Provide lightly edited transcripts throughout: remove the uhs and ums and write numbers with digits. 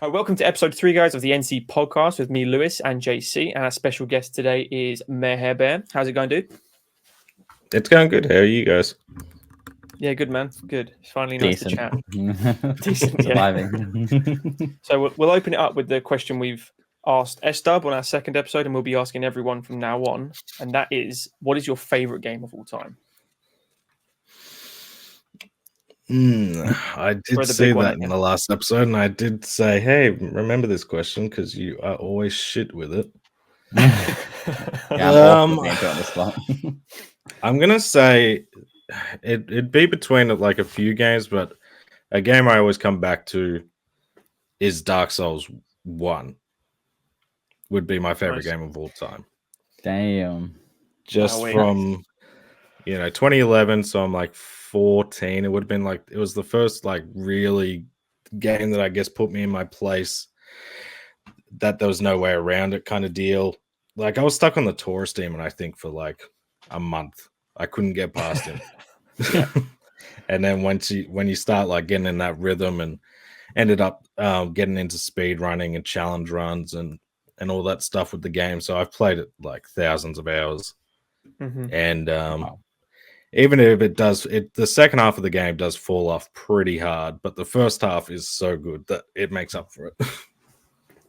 Welcome to episode 3, guys, of the NC podcast with me, Lewis, and JC. And our special guest today is MayorHairBear. How's it going, dude? It's going good. How are you guys? Yeah, good, man. Good. It's finally nice to chat. Decent, surviving. So we'll open it up with the question we've asked S-Dub on our second episode, and we'll be asking everyone from now on. And that is, what is your favorite game of all time? I did say that in the last episode, and I did say, hey, remember this question because you are always shit with it. I'm going to say it'd be between like a few games, but a game I always come back to is Dark Souls 1. Would be my favorite game of all time. Damn. Just from 2011, so I'm like 14. It would have been like, it was the first like really game that I guess put me in my place, that there was no way around it kind of deal. Like I was stuck on the tourist demon, I think, for like a month. I couldn't get past him. And then when you start like getting in that rhythm, and ended up getting into speed running and challenge runs and all that stuff with the game. So I've played it like thousands of hours. And even if the second half of the game does fall off pretty hard, but the first half is so good that it makes up for it.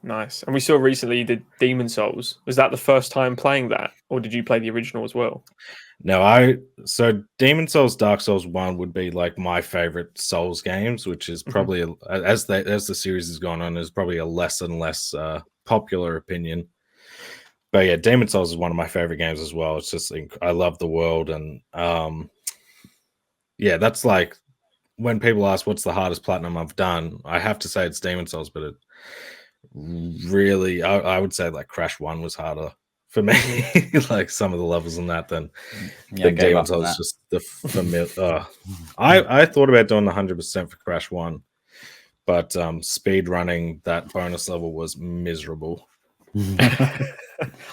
Nice. And we saw recently you did Demon Souls. Was that the first time playing that, or did you play the original as well? No, so Demon Souls, Dark Souls 1 would be like my favorite Souls games, which is probably as the series has gone on, is probably a less and less popular opinion. But yeah, Demon Souls is one of my favorite games as well. It's just, I love the world. And that's like, when people ask what's the hardest platinum I've done, I have to say it's Demon Souls, but it really, I would say like Crash 1 was harder for me. Like some of the levels in that than Demon Souls. Just the familiar. I thought about doing 100% for Crash 1, but speed running that bonus level was miserable.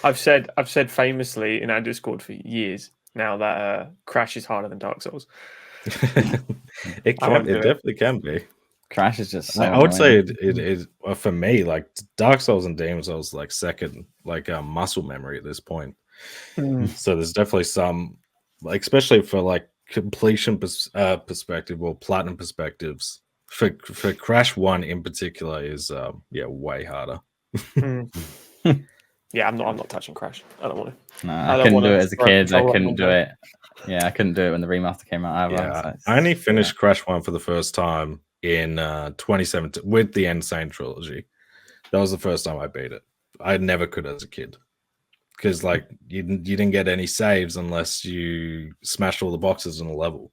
I've said famously in our Discord for years now that Crash is harder than Dark Souls. It definitely can be. Crash is just so I would say it is for me, like Dark Souls and Demon Souls, like second, like muscle memory at this point. So there's definitely some, like, especially for like completion perspective or platinum perspectives, for Crash 1 in particular is way harder. Yeah, I'm not touching Crash. I don't want to. No, I couldn't do it as a kid. I couldn't do it. Yeah, I couldn't do it when the remaster came out either. Yeah, I only finished Crash 1 for the first time in 2017 with the Insane trilogy. That was the first time I beat it. I never could as a kid, because like you didn't get any saves unless you smashed all the boxes in a level.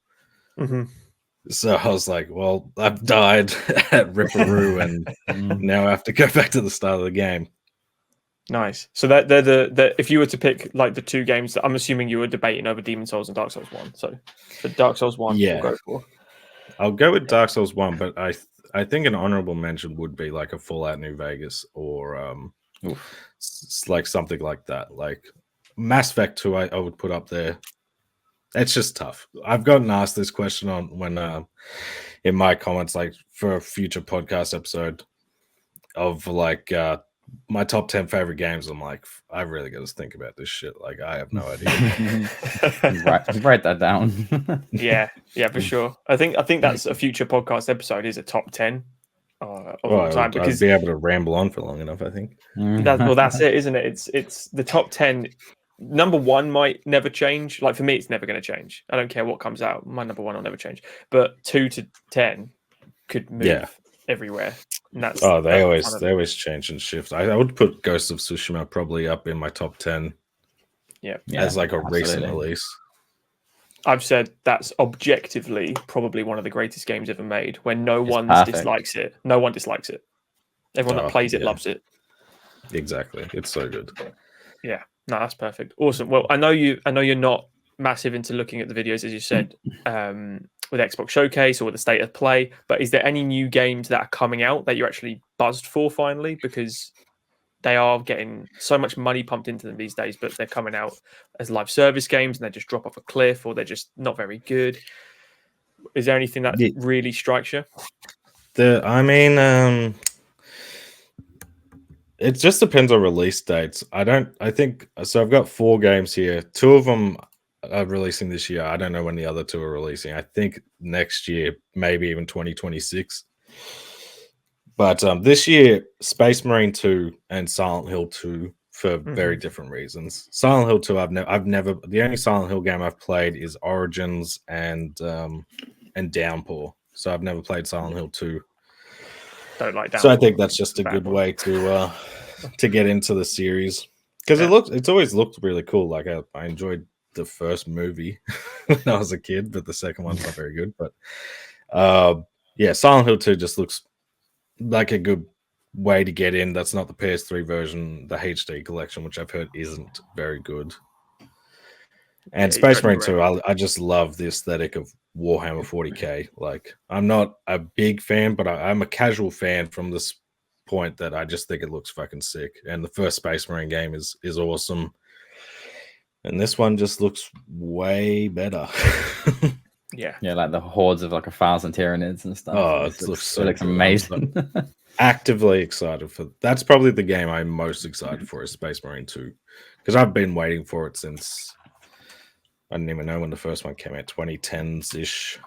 So I was like, well, I've died at Ripperoo, and now I have to go back to the start of the game. Nice. So that they're the if you were to pick like the two games that I'm assuming you were debating over, Demon Souls and Dark Souls 1. So for Dark Souls 1, we'll go for. I'll go with Dark Souls 1, but I think an honorable mention would be like a Fallout New Vegas or like something like that. Like Mass Effect 2, I would put up there. It's just tough. I've gotten asked this question in my comments, like for a future podcast episode of like my top 10 favorite games. I'm like, I really got to think about this shit. Like, I have no idea. Write that down. yeah, for sure. I think that's a future podcast episode, is a top 10 of all time, because I'd be able to ramble on for long enough, I think. That's it, isn't it? It's the top 10. Number 1 might never change. Like for me, it's never going to change. I don't care what comes out. My number 1 will never change. But 2 to 10 could move everywhere. And they always change and shift. I would put Ghost of Tsushima probably up in my top 10. Yeah, as like a recent release. I've said that's objectively probably one of the greatest games ever made. When no one dislikes it, no one dislikes it. Everyone that plays it loves it. Exactly, it's so good. Yeah, no, that's perfect. Awesome. Well, I know you're not massive into looking at the videos, as you said, with Xbox Showcase or with the State of Play, but is there any new games that are coming out that you're actually buzzed for finally? Because they are getting so much money pumped into them these days, but they're coming out as live service games and they just drop off a cliff, or they're just not very good. Is there anything that really strikes you? It just depends on release dates. I think so. I've got 4 games here. 2 of them are releasing this year. I don't know when the other 2 are releasing. I think next year, maybe even 2026. But this year, Space Marine 2 and Silent Hill 2 for very different reasons. Silent Hill 2, I've never. The only Silent Hill game I've played is Origins and Downpour. So I've never played Silent Hill 2. Don't like Downpour. So I think that's just a good way to get into the series, because it's always looked really cool. Like I enjoyed the first movie when I was a kid, but the second one's not very good. But Silent Hill 2 just looks like a good way to get in. That's not the PS3 version, the HD collection, which I've heard isn't very good. And Space Marine 2, I just love the aesthetic of Warhammer 40k. Like, I'm not a big fan, but I'm a casual fan from this point that I just think it looks fucking sick. And the first Space Marine game is awesome. And this one just looks way better. Yeah, like the hordes of like 1,000 Tyranids and stuff. Oh, it looks amazing. Actively excited for that's probably the game I'm most excited for is Space Marine 2, because I've been waiting for it since I didn't even know when the first one came out, 2010s ish.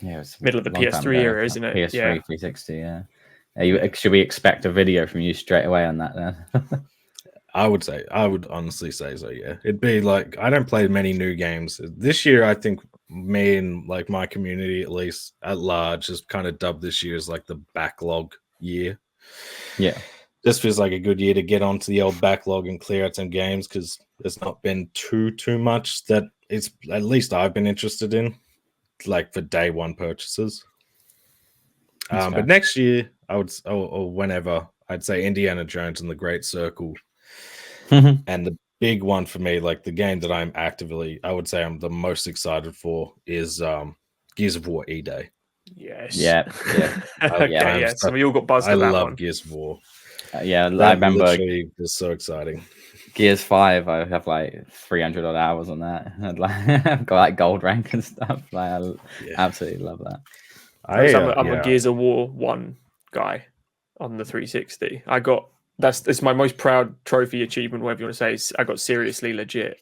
Yeah, it's middle of the PS3 era, isn't it? PS3 360. Yeah. Should we expect a video from you straight away on that then? I would honestly say so. Yeah, it'd be like, I don't play many new games this year. I think me and like my community, at least at large, has kind of dubbed this year as like the backlog year. Yeah, just feels like a good year to get onto the old backlog and clear out some games, because there's not been too much that it's at least I've been interested in, like for day one purchases. But next year, I would, or whenever, I'd say Indiana Jones and the Great Circle. And the big one for me, like the game that I would say I'm the most excited for, is Gears of War E-Day. Yes. Yeah. Okay, so we all got buzzed about that one. I love Gears of War. I remember literally was so exciting. Gears 5, I have like 300 odd hours on that. I've got like gold rank and stuff. Like, I absolutely love that. I'm a Gears of War 1 guy on the 360. It's my most proud trophy achievement, whatever you want to say. Is I got seriously legit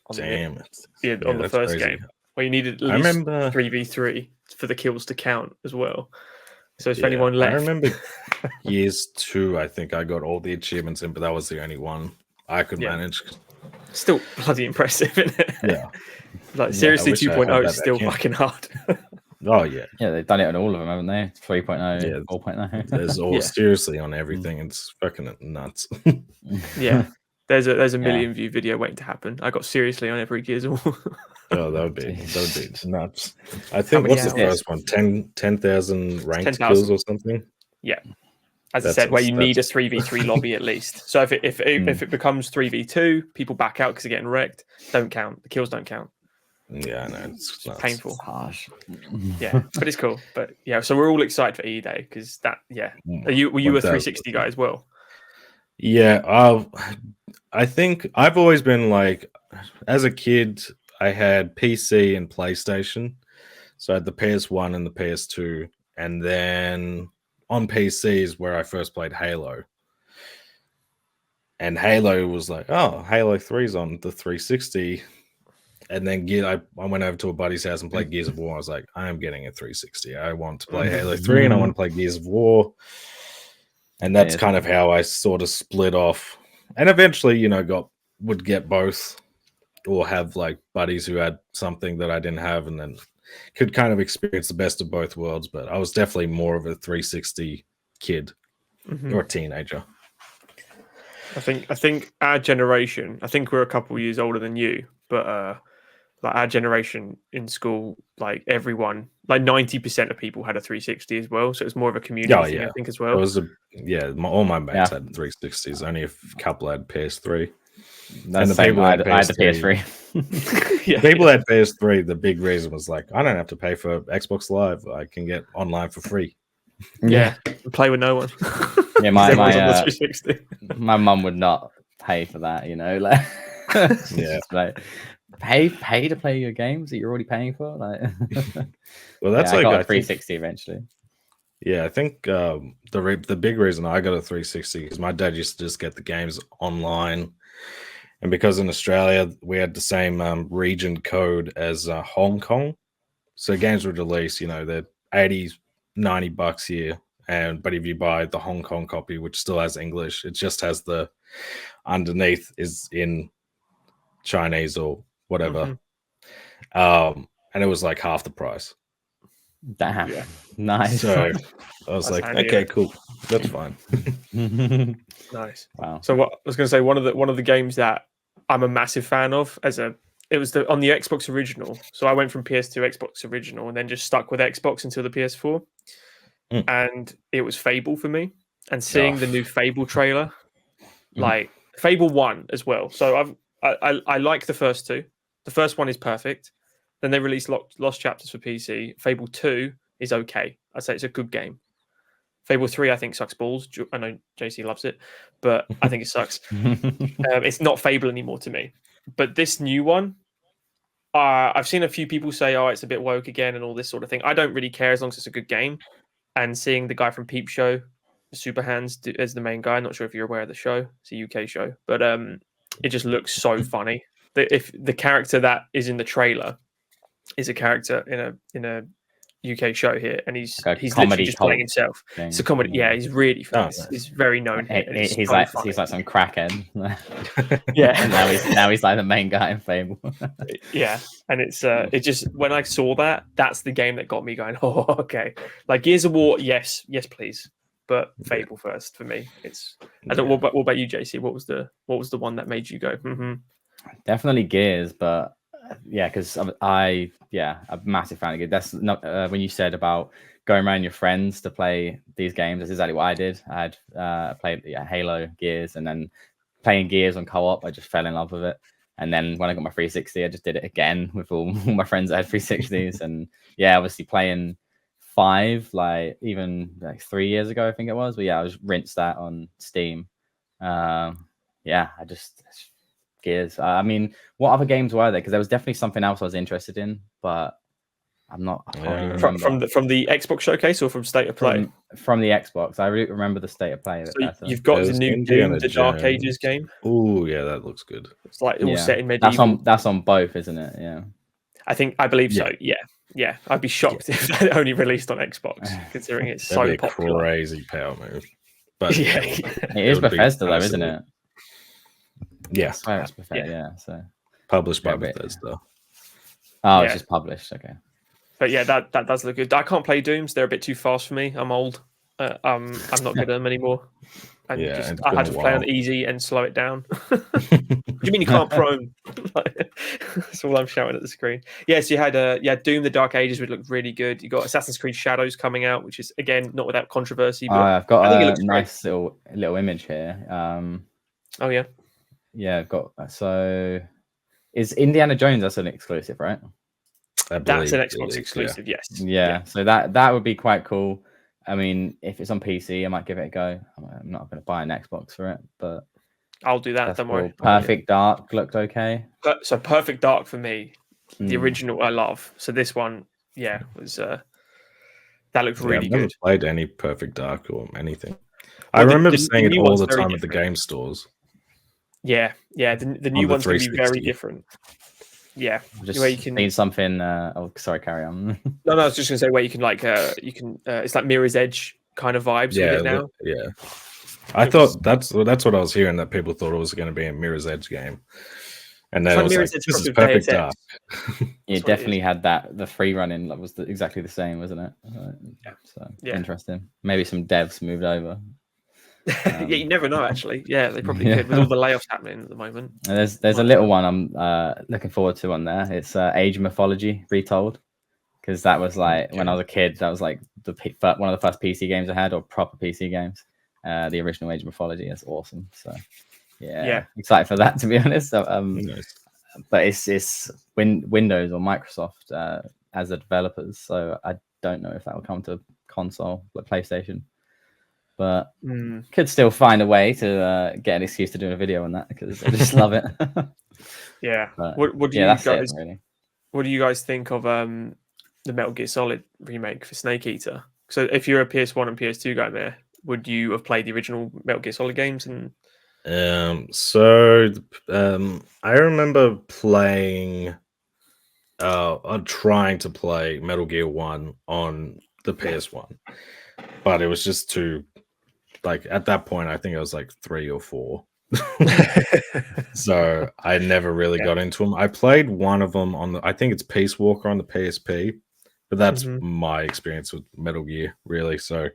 on the first game, where you needed at least 3v3 for the kills to count as well. So if anyone left, I remember Gears 2. I think I got all the achievements in, but that was the only one I could manage. Still bloody impressive, isn't it? Yeah. Like seriously, 2.0 is still fucking hard. Oh yeah, they've done it on all of them, haven't they? 3.0, 4.0. There's all seriously on everything. It's fucking nuts. Yeah, there's a million view video waiting to happen. I got seriously on every Gears of War. Oh, that would be nuts. I think what's the first one? 10,000 ranked kills or something. Yeah, as I said, where you need a 3v3 lobby at least. So if it becomes 3v2, people back out because they're getting wrecked. Don't count. The kills don't count. Yeah, I know. It's painful. Harsh. Yeah, but it's cool. But yeah, so we're all excited for E-Day because that. Yeah, were you a 360 guy as well? Yeah, I think I've always been like, as a kid, I had PC and PlayStation, so I had the PS1 and the PS2, and then on PC is where I first played Halo. And Halo was like, oh, Halo 3's on the 360. And then I went over to a buddy's house and played Gears of War. I was like, I am getting a 360. I want to play Halo 3 and I want to play Gears of War. And that's kind of how I sort of split off. And eventually, would get both, or have like buddies who had something that I didn't have, and then could kind of experience the best of both worlds. But I was definitely more of a 360 kid or teenager. I think our generation, I think we're a couple of years older than you, but like our generation in school, like everyone, like 90% of people had a 360 as well. So it's more of a community thing, I think, as well. It was all my mates had 360s. Only a couple had PS3. That's the people had the PS3. People had PS3. The big reason was like, I don't have to pay for Xbox Live. I can get online for free. Yeah, play with no one. Yeah, my mum would not pay for that. Like, yeah. Like, pay to play your games that you're already paying for. Like, well, that's I like got a 360 eventually. Yeah, I think the big reason I got a 360 is my dad used to just get the games online, and because in Australia we had the same region code as Hong Kong, so games would release, they're 80, $90 here, but if you buy the Hong Kong copy, which still has English, it just has the underneath is in Chinese or whatever, and it was like half the price. Damn, Yeah. Nice. So I was That's like, handy, okay, cool, that's fine. Nice. Wow. So what I was going to say, one of the games that I'm a massive fan of it was on the Xbox original. So I went from PS2 Xbox original and then just stuck with Xbox until the PS4, and it was Fable for me. And seeing the new Fable trailer, like Fable 1 as well. So I like the first two. The first one is perfect. Then they released Lost Chapters for PC. Fable 2 is okay. I'd say it's a good game. Fable 3, I think, sucks balls. I know JC loves it, but I think it sucks. It's not Fable anymore to me. But this new one, I've seen a few people say, oh, it's a bit woke again and all this sort of thing. I don't really care as long as it's a good game. And seeing the guy from Peep Show, Super Hands, as the main guy, I'm not sure if you're aware of the show. It's a UK show. But it just looks so funny. If the character that is in the trailer is a character in a UK show here, and he's literally just playing himself. Thing. It's a comedy. Yeah, he's really funny. Nice. He's very known here. He's like some crackhead. Yeah. now he's like the main guy in Fable. Yeah, and it's it just when I saw that's the game that got me going. Oh, okay. Like Gears of War, yes, please, but Fable first for me. It's I don't. What about you, JC? What was the one that made you go? Definitely Gears, but. Yeah, because I'm a massive fan of it. That's not when you said about going around your friends to play these games. That's exactly what I did. I had played Halo, Gears, and then playing Gears on co-op. I just fell in love with it. And then when I got my 360, I just did it again with all my friends that had 360s. And yeah, obviously playing 5, like even like 3 years ago, I think it was. But yeah, I was rinsed that on Steam. I just. Gears. I mean, what other games were there? Because there was definitely something else I was interested in, but I'm not. I can't really from the Xbox showcase or from State of Play? From the Xbox. I really remember the State of Play. So you've got the new Doom, the Dark Ages game. Oh yeah, that looks good. It's like all set in medieval. That's on both, isn't it? Yeah. I believe so. Yeah. I'd be shocked if that only released on Xbox, considering it's so popular. Crazy power move. But it is Bethesda though, isn't it? Yeah, it's Bethesda, yeah. So published by Bethesda. Oh, it's just published. Okay. But yeah, that does look good. I can't play Dooms; they're a bit too fast for me. I'm old. I'm not good at them anymore. I had to play on easy and slow it down. What do you mean you can't prone? That's all I'm shouting at the screen. Yes, you had Doom, the Dark Ages, which looked really good. You got Assassin's Creed Shadows coming out, which is again not without controversy. But I've got a nice little image here. Oh yeah. Yeah, I've got. So is Indiana Jones that's an exclusive, right? That's an Xbox exclusive, yes. Yeah, so that would be quite cool. I mean, if it's on PC, I might give it a go. I'm not going to buy an Xbox for it, but I'll do that. Don't worry. Perfect Dark looked okay. So Perfect Dark for me, the original I love. So this one, was that looked really good. I've never played any Perfect Dark or anything. I remember saying it all the time at the game stores. Yeah. The new one's going to be very different. Yeah, just where you can need something. Sorry, carry on. No, I was just going to say where you can it's like Mirror's Edge kind of vibes with it now. Yeah, I thought that's what I was hearing, that people thought it was going to be a Mirror's Edge game, and then it was this is Perfect Dark. It definitely had that. The free running was exactly the same, wasn't it? Interesting. Maybe some devs moved over. You never know, actually. Yeah, they probably could with all the layoffs happening at the moment. There's a little one I'm looking forward to on there. It's Age of Mythology Retold, because that was like when I was a kid, that was like one of the first PC games I had, or proper PC games. The original Age of Mythology is awesome. So yeah, excited for that, to be honest. Nice. But it's Windows or Microsoft as the developers, so I don't know if that will come to console like PlayStation. But could still find a way to get an excuse to do a video on that, because I just love it. Yeah. But, What do yeah, you that's guys it, really. What do you guys think of the Metal Gear Solid remake for Snake Eater? So if you're a PS1 and PS2 guy there, would you have played the original Metal Gear Solid games? And I remember playing trying to play Metal Gear 1 on the PS1, but it was just too, like, at that point I think I was like 3 or 4. So I never really got into them. I played one of them on I think it's Peace Walker on the PSP, but that's my experience with Metal Gear, really. So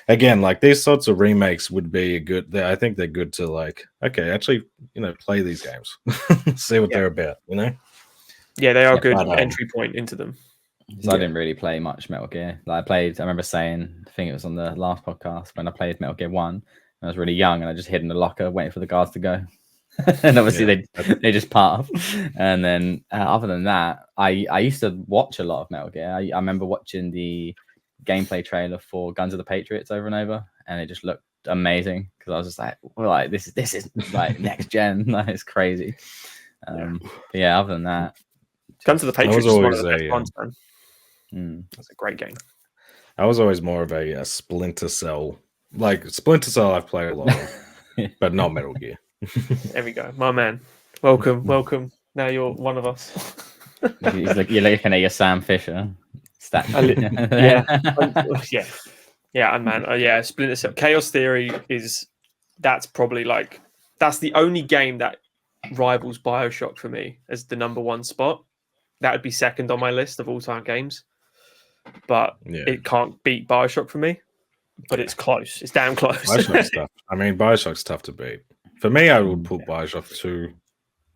again, like, these sorts of remakes would be I think they're good to, like, okay, actually, play these games, see what they're about, Yeah, they are Yeah, good but, entry point into them. So I didn't really play much Metal Gear. Like, I remember saying, I think it was on the last podcast when I played Metal Gear 1. I was really young and I just hid in the locker waiting for the guards to go. And obviously they just part off. And then other than that, I used to watch a lot of Metal Gear. I remember watching the gameplay trailer for Guns of the Patriots over and over, and it just looked amazing because I was just like, well, like this is like next gen. Like, it's crazy. But yeah, other than that, Guns of the Patriots is one of the best ones, man. That's a great game. I was always more of a Splinter Cell. Like, Splinter Cell I've played a lot of, but not Metal Gear. There we go, my man. Welcome. Now you're one of us. you're looking at your Sam Fisher statue. Yeah, man. Splinter Cell. Chaos Theory that's probably that's the only game that rivals BioShock for me as the number one spot. That would be second on my list of all-time games, but it can't beat BioShock for me. But it's close. It's damn close. BioShock's tough. I mean, BioShock's tough to beat. For me, I would put BioShock 2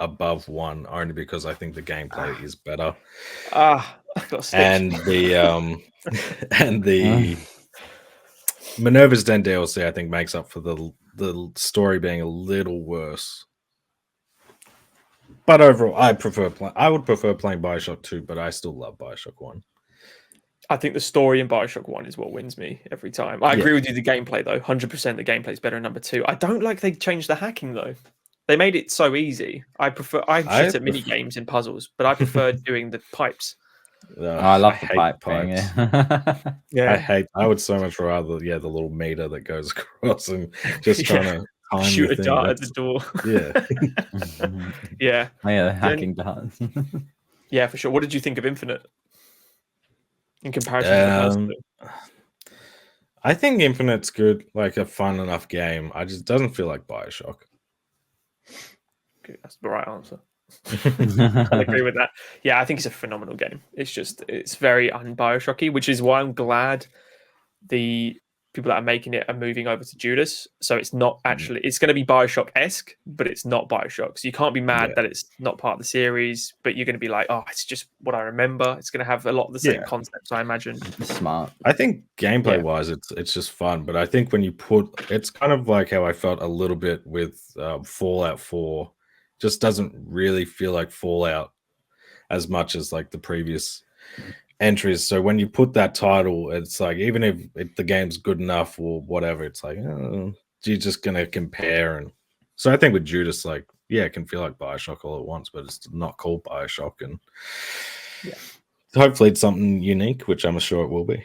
above 1 only because I think the gameplay is better. And the Minerva's Den DLC, I think, makes up for the story being a little worse. But overall, I would prefer playing BioShock 2, but I still love BioShock 1. I think the story in BioShock 1 is what wins me every time. I agree with you, the gameplay, though. 100% the gameplay is better in number 2. I don't like they changed the hacking, though. They made it so easy. I'm shit at mini games and puzzles, but I prefer doing the pipes. I love the pipe pipes. I would so much rather, the little meter that goes across and just trying to shoot a dart at the door. Yeah. The hacking darts. Yeah, for sure. What did you think of Infinite in comparison to the first two? I think Infinite's good, like a fun enough game. I just doesn't feel like BioShock. Okay, that's the right answer. I agree with that. Yeah, I think it's a phenomenal game. It's very un-BioShocky, which is why I'm glad the people that are making it are moving over to Judas. So it's not actually, it's going to be BioShock-esque, but it's not BioShock. So you can't be mad that it's not part of the series, but you're going to be like, oh, it's just what I remember. It's going to have a lot of the same concepts, I imagine. Smart. I think gameplay-wise, it's just fun. But I think when you it's kind of like how I felt a little bit with Fallout 4. Just doesn't really feel like Fallout as much as like the previous entries. So when you put that title, it's like, even if the game's good enough or whatever, it's like, you're just gonna compare. And so I think with Judas, like, it can feel like BioShock all at once, but it's not called BioShock. And hopefully it's something unique, which I'm sure it will be.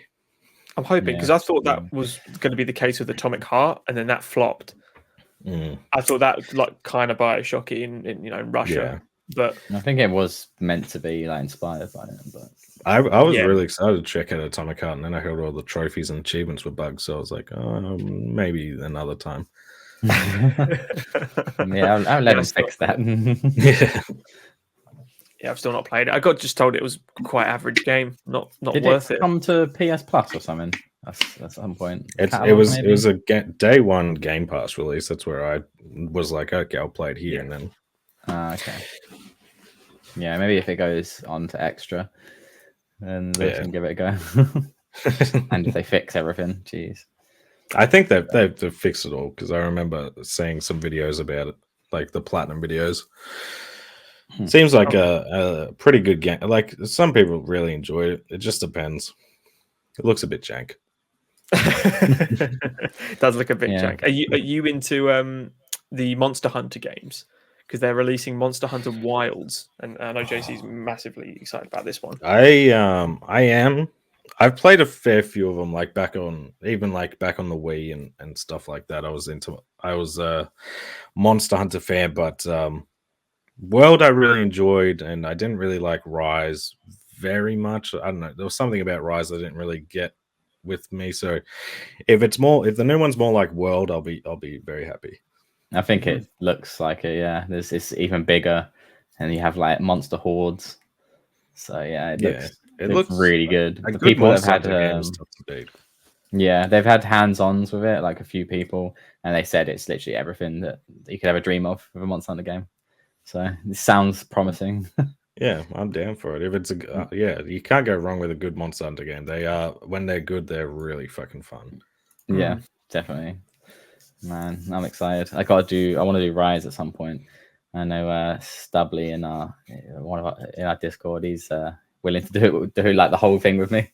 I'm hoping, because I thought that was going to be the case with Atomic Heart, and then that flopped. I thought that like kind of BioShocky in Russia, but I think it was meant to be like inspired by it. But I was really excited to check out Atomic Heart, and then I heard all the trophies and achievements were bugged, so I was like, oh, maybe another time. I'll let him fix that. I've still not played it. I got just told it was quite average game, not worth it. Come to PS Plus or something? At some point. It was a day one Game Pass release. That's where I was like, okay, I'll play it here, and then. Okay. Yeah, maybe if it goes on to extra, then we can give it a go. And if they fix everything, jeez. I think they've fixed it all, because I remember seeing some videos about it, like the platinum videos. Seems like a pretty good game. Like, some people really enjoy it. It just depends. It looks a bit jank. It does look a bit jank. Are you into the Monster Hunter games? because they're releasing Monster Hunter Wilds, and I know JC's massively excited about this one. I am. I've played a fair few of them, like back on the Wii and stuff like that. I was a Monster Hunter fan, but World I really enjoyed, and I didn't really like Rise very much. I don't know. There was something about Rise I didn't really get with me. So if the new one's more like World, I'll be very happy. I think it looks like it. Yeah, it's even bigger, and you have like monster hordes. So yeah, it looks really good. The people have had they've had hands-ons with it, like a few people, and they said it's literally everything that you could ever dream of with a Monster Hunter game. So it sounds promising. Yeah, I'm down for it. If it's you can't go wrong with a good Monster Hunter game. They are, when they're good, they're really fucking fun. Yeah, definitely. Man, I'm excited. I want to do Rise at some point. I know Stubbly in our Discord, he's willing to do like the whole thing with me.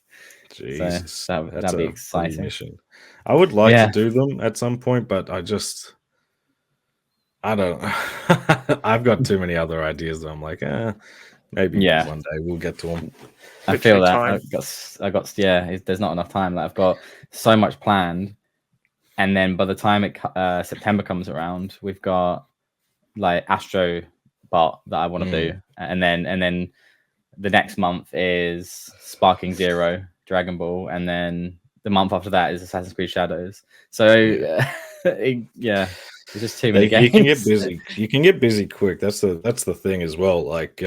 Jesus, so that'd be exciting. Mission. I would like to do them at some point, but I don't. I've got too many other ideas that I'm like, maybe one day we'll get to them. I feel that there's not enough time. Like I've got so much planned, and then by the time September comes around, we've got like Astro Bot that I want to do, and then the next month is Sparking Zero, Dragon Ball, and then the month after that is Assassin's Creed Shadows. So it's just too many games. You can get busy quick. That's the thing as well. Like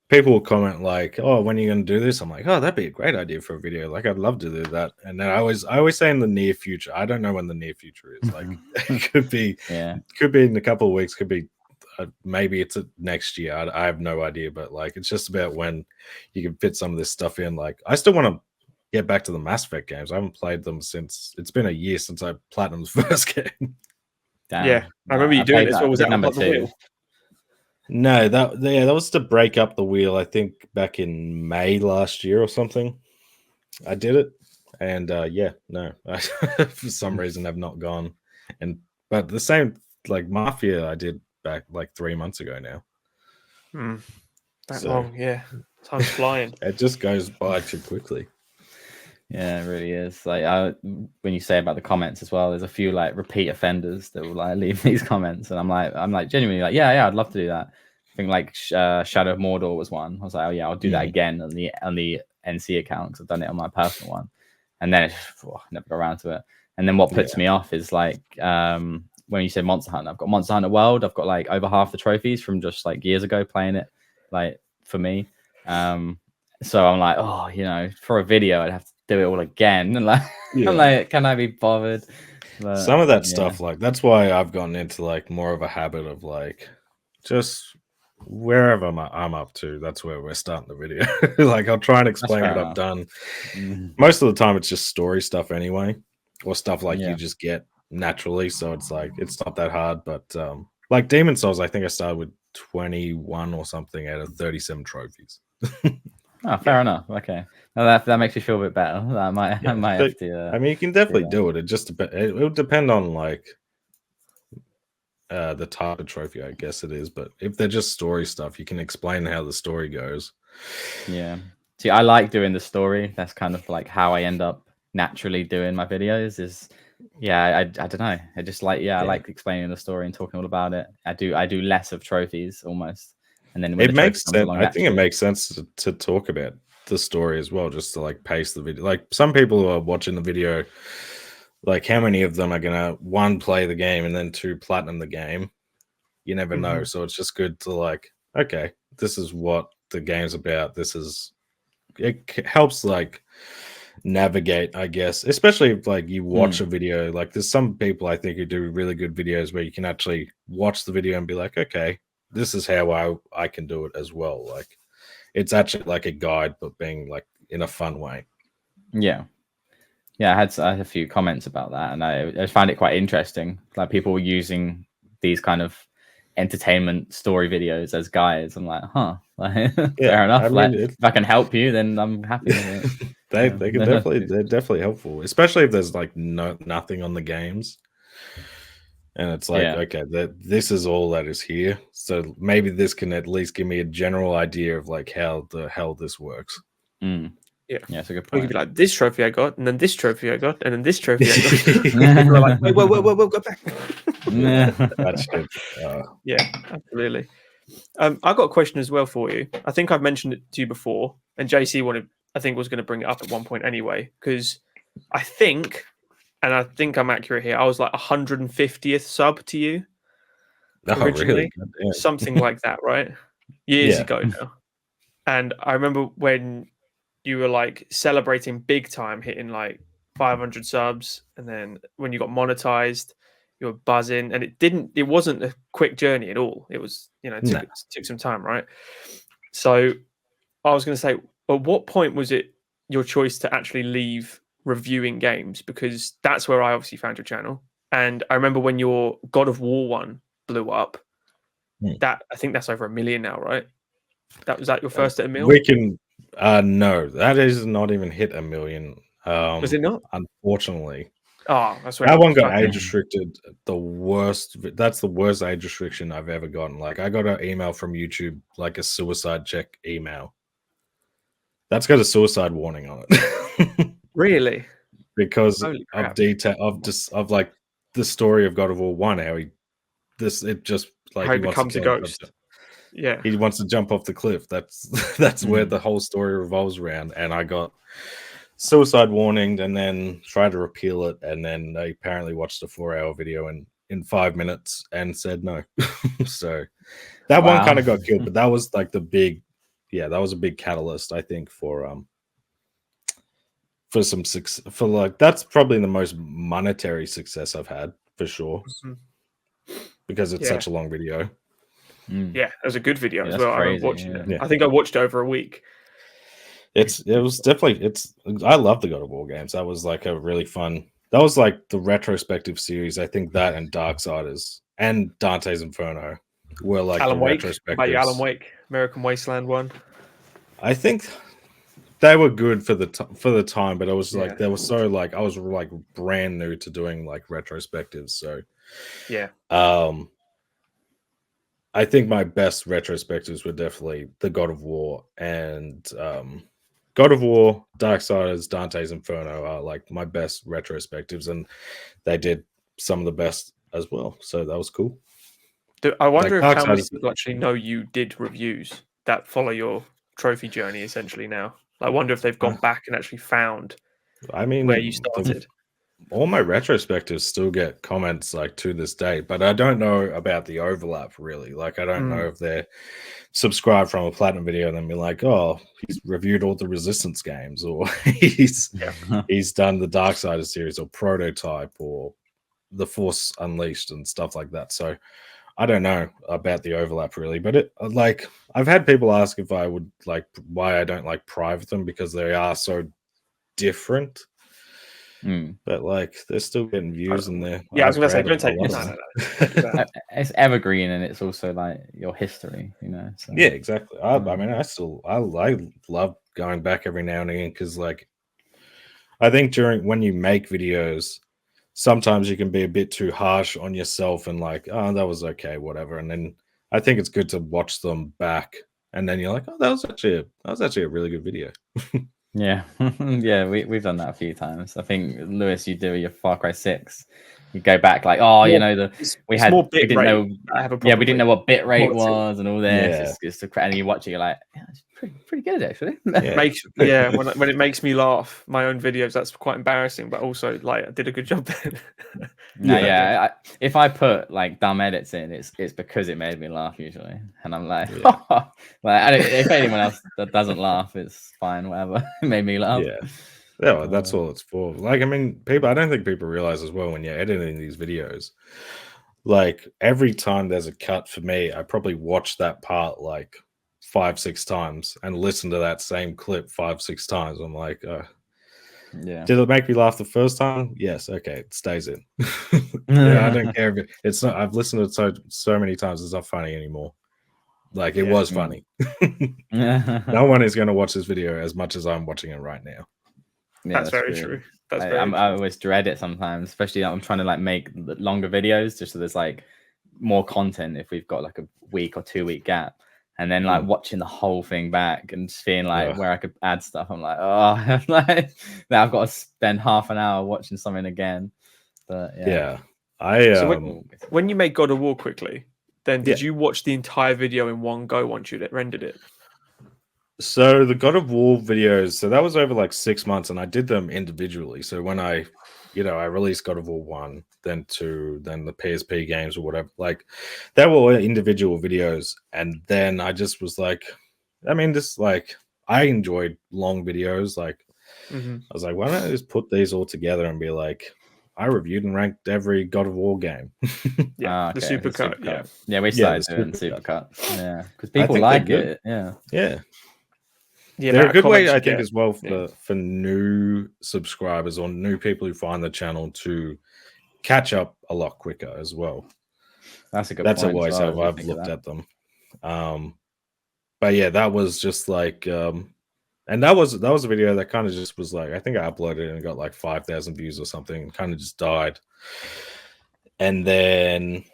people will comment like, "Oh, when are you going to do this?" I'm like, "Oh, that'd be a great idea for a video. Like, I'd love to do that." And then I always say in the near future. I don't know when the near future is. Like, it could be in a couple of weeks. Could be maybe it's next year. I have no idea. But like, it's just about when you can fit some of this stuff in. Like, I still want to get back to the Mass Effect games. I haven't played them since it's been a year since I platinumed the first game. Damn. Yeah, I remember you doing this. What was that number on the wheel? No, that was to break up the wheel. I think back in May last year or something. I did it, and for some reason I've not gone. But the same like Mafia, I did back like 3 months ago now. Long, yeah. Time's flying. It just goes by too quickly. Yeah, it really is. Like when you say about the comments as well, there's a few like repeat offenders that will like leave these comments, and I'm like genuinely like, yeah, I'd love to do that. I think like Shadow of Mordor was one. I was like, oh yeah, I'll do that again on the NC account because I've done it on my personal one, and then never got around to it. And then what puts me off is like when you say Monster Hunter, I've got Monster Hunter World. I've got like over half the trophies from just like years ago playing it, like for me. So I'm like, for a video, I'd have to do it all again. And like, I'm like, can I be bothered? But, some of that stuff, like, that's why I've gotten into like more of a habit of like, just wherever I'm up to, that's where we're starting the video. Like, I'll try and explain what I've done. Most of the time, it's just story stuff anyway, or stuff like you just get naturally. So it's like, it's not that hard. But like Demon Souls, I think I started with 21 or something out of 37 trophies. Oh, fair enough. Okay, well, that makes me feel a bit better. I might have to. I mean, you can definitely do it. It just it will depend on like the type of trophy, I guess it is. But if they're just story stuff, you can explain how the story goes. Yeah. See, I like doing the story. That's kind of like how I end up naturally doing my videos. I don't know. I just like I like explaining the story and talking all about it. I do less of trophies almost. And then it makes sense. I think it makes sense to talk about the story as well, just to like pace the video. Like some people who are watching the video, like how many of them are gonna 1 play the game and then 2 platinum the game? You never know. So it's just good to like, okay, this is what the game's about. It helps like navigate, I guess, especially if like you watch a video. Like there's some people I think who do really good videos where you can actually watch the video and be like, okay, this is how I can do it as well. Like it's actually like a guide, but being like in a fun way. Yeah. I had a few comments about that, and I found it quite interesting. Like people were using these kind of entertainment story videos as guides. I'm like, fair enough. I mean, if I can help you, then I'm happy with it. they're definitely helpful, especially if there's like nothing on the games. And it's like, okay, this is all that is here. So maybe this can at least give me a general idea of like how the hell this works. Yeah, yeah, it's a good Or you point. could be like, this trophy I got, and then this trophy I got, and then this trophy I got. People are like, wait, go back. That's it. Yeah, absolutely. I've got a question as well for you. I think I've mentioned it to you before, and JC was going to bring it up at one point anyway, because I think I'm accurate here, I was like 150th sub to you originally. Really? Something like that, right? Years ago now. And I remember when you were like celebrating big time, hitting like 500 subs, and then when you got monetized, you were buzzing, and it wasn't a quick journey at all. It was, it took some time, right? So I was going to say, at what point was it your choice to actually leave reviewing games? Because that's where I obviously found your channel, and I remember when your God of War one blew up. That I think that's over 1 million now, right? Was that your first at 1 million? We can no, that is not even hit 1 million. Was it not? Unfortunately. Oh, that's right. That one got age restricted. The worst. That's the worst age restriction I've ever gotten. Like I got an email from YouTube, like a suicide check email. That's got a suicide warning on it. Really? Because of detail of like the story of God of War 1, how he just like how he becomes a ghost. Yeah, he wants to jump off the cliff. That's where the whole story revolves around. And I got suicide warninged and then tried to repeal it, and then they apparently watched a 4-hour video in 5 minutes and said no. So that one kind of got killed, but that was like that was a big catalyst, I think, for some success. For like that's probably the most monetary success I've had for sure, because it's such a long video. Yeah, it was a good video as well. Crazy, I remember watching it. I think I watched it over a week. It was definitely I love the God of War games. That was like a really fun. That was like the retrospective series. I think that and Darksiders and Dante's Inferno were like Alan the Wake. retrospectives. About you, Alan Wake, American Wasteland one. I think they were good for the time, but it was like they were so like I was like brand new to doing like retrospectives. So yeah. I think my best retrospectives were definitely the God of War and God of War, Darksiders, Dante's Inferno are like my best retrospectives, and they did some of the best as well. So that was cool. I wonder if how many people actually know you did reviews that follow your trophy journey essentially now. I wonder if they've gone back and actually found where you started. All my retrospectives still get comments like to this day, but I don't know about the overlap really. Like I don't know if they're subscribed from a platinum video and then be like, oh, he's reviewed all the Resistance games, or he's done the Darksiders series or Prototype or the Force Unleashed and stuff like that. So I don't know about the overlap really, but it like I've had people ask if I would like why I don't like private them because they are so different. But like they're still getting views in there. Yeah, I was gonna say, don't take it. It's evergreen and it's also like your history, So. Yeah, exactly. I mean, I love going back every now and again because like I think when you make videos, sometimes you can be a bit too harsh on yourself and like, oh, that was okay, whatever. And then I think it's good to watch them back, and then you're like, oh, that was actually a really good video. Yeah, yeah, we've done that a few times. I think Lewis, you do your Far Cry 6. You go back like, oh, we didn't know what bit rate was and all this. And you watch it, you're like, yeah, it's pretty good actually. When it makes me laugh, my own videos, that's quite embarrassing, but also like I did a good job then. If I put like dumb edits in, it's because it made me laugh usually, and I'm like, if anyone else that doesn't laugh, it's fine, whatever. It made me laugh. Yeah, that's all it's for. Like, I mean, I don't think people realize as well when you're editing these videos, like every time there's a cut for me, I probably watch that part like 5-6 times and listen to that same clip 5-6 times. I'm like, did it make me laugh the first time? Yes. Okay, it stays in. I don't care if it's not. I've listened to it so many times. It's not funny anymore. Like it was funny. No one is going to watch this video as much as I'm watching it right now. Yeah, That's very true. true. That's I, very I'm- true. I always dread it sometimes, especially I'm trying to like make longer videos just so there's like more content if we've got like a week or 2 week gap. And then like watching the whole thing back and just feeling like where I could add stuff. I'm like, oh, like now I've got to spend half an hour watching something again. But yeah. So when you make God of War quickly, then did you watch the entire video in one go once you rendered it? So the God of War videos, so that was over like 6 months, and I did them individually. So when I released God of War 1, then 2, then the PSP games or whatever, like they were all individual videos. And then I just was like, I mean, this like I enjoyed long videos. Like I was like, why don't I just put these all together and be like, I reviewed and ranked every God of War game. Yeah, the supercut. Yeah, yeah, we started doing supercut. Yeah, because people like it. Yeah, yeah. The they're a good way, I think, get. as well for new subscribers or new people who find the channel to catch up a lot quicker as well. That's a good. That's point always how I've looked at them. But yeah, that was just like, and that was a video that kind of just was like, I think I uploaded it and got like 5,000 views or something, and kind of just died. And then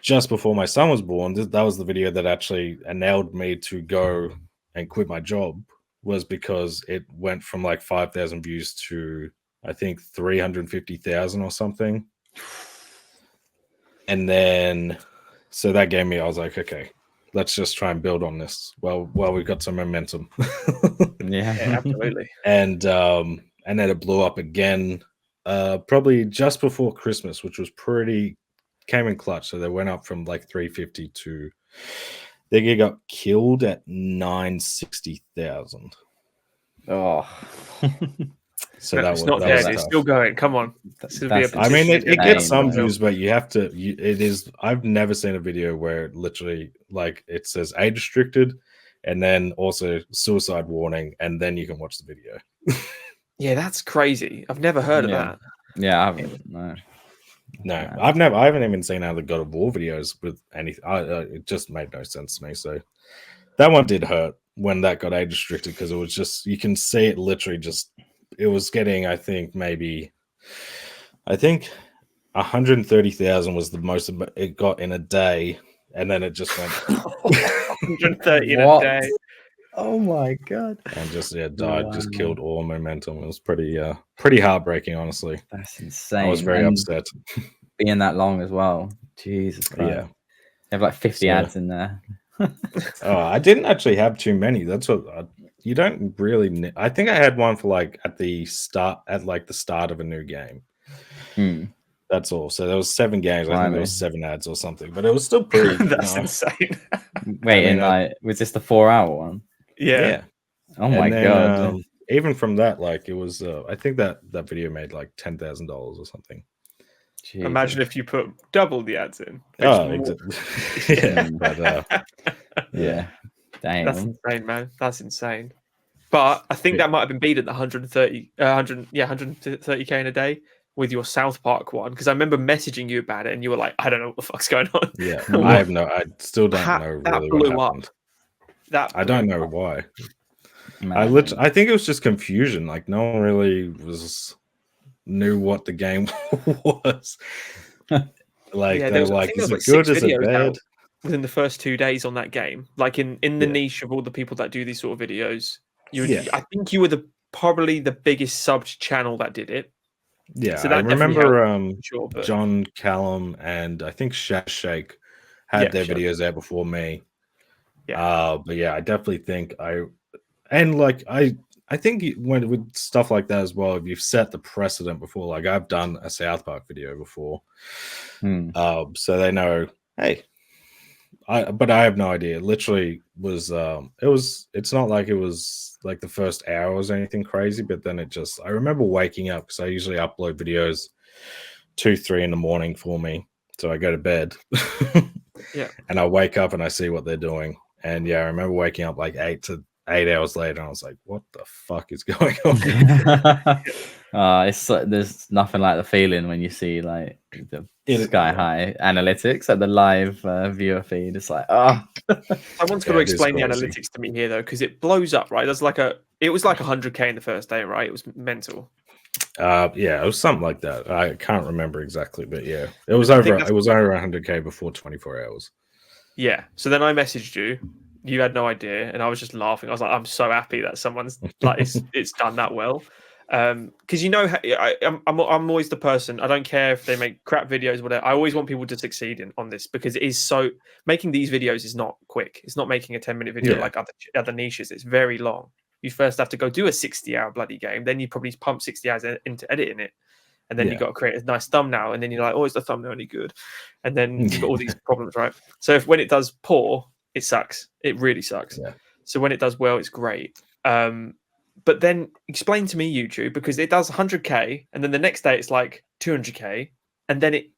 just before my son was born, that was the video that actually enabled me to go and quit my job. Was because it went from like 5,000 views to I think 350,000 or something. And then so that gave me, I was like, okay, let's just try and build on this. Well, we've got some momentum. yeah, absolutely. And then it blew up again probably just before Christmas, which was came in clutch. So they went up from like 350 to they got killed at 960,000. Oh, so no, it's not dead. It's still going. Come on. I mean, it gets some views, but you have to. It is. I've never seen a video where literally like it says age restricted, and then also suicide warning, and then you can watch the video. Yeah, that's crazy. I've never heard of that. Yeah, I haven't. No, I haven't even seen other God of War videos with anything. It just made no sense to me. So that one did hurt when that got age restricted, because it was just, you can see it literally just, it was getting, I think 130,000 was the most it got in a day, and then it just went 130 in a day. Oh my god! And just died, just killed all momentum. It was pretty heartbreaking, honestly. That's insane. I was very upset. Being that long as well. Jesus Christ. Yeah. You have like 50 ads in there. I didn't actually have too many. That's what you don't really. I think I had one for like at the start of a new game. That's all. So there was 7 games. I think there was 7 ads or something, but it was still pretty. That's insane. Wait, and was this the 4-hour one? Yeah. Oh my god. Even from that, like it was. I think that video made like $10,000 or something. Jesus. Imagine if you put double the ads in. Exactly. Yeah, but yeah, damn, that's insane, man. That's insane. But I think that might have been beat at the 130k in a day with your South Park one, because I remember messaging you about it, and you were like, "I don't know what the fuck's going on." Yeah, I still don't know really what happened. I don't know why. I think it was just confusion. Like no one really knew what the game was. Like they're like, is it good? Is it bad? Within the first 2 days on that game, like in the niche of all the people that do these sort of videos, I think you were probably the biggest subbed channel that did it. Yeah, so I remember John Callum and I think Shake had their videos there before me. Yeah, but yeah, I definitely think I think when with stuff like that as well, if you've set the precedent before, like I've done a South Park video before, so they know, hey, but I have no idea. It literally was, it's not like it was like the first hours or anything crazy, but then I remember waking up, because I usually upload videos 2-3 in the morning for me, so I go to bed, and I wake up and I see what they're doing, and I remember waking up like 8 hours later, and I was like, what the fuck is going on? There's nothing like the feeling when you see like the sky high analytics at the live viewer feed. It's like, oh, someone's got to explain the analytics to me here though, because it blows up, right? It was like 100K in the first day, right? It was mental. Yeah, it was something like that. I can't remember exactly, but yeah, it was over 100K before 24 hours. Yeah. So then I messaged you. You had no idea, and I was just laughing. I was like, I'm so happy that someone's like it's done that well. Because I'm always the person. I don't care if they make crap videos, whatever. I always want people to succeed on this because it is so making these videos is not quick. It's not making a 10-minute video like other niches. It's very long. You first have to go do a 60-hour bloody game, then you probably pump 60 hours into editing it, and then you've got to create a nice thumbnail, and then you're like, oh, is the thumbnail any good? And then you've got all these problems, right? So when it does poor, it sucks. It really sucks. Yeah. So when it does well, it's great. But then explain to me YouTube, because it does 100K and then the next day it's like 200K and then it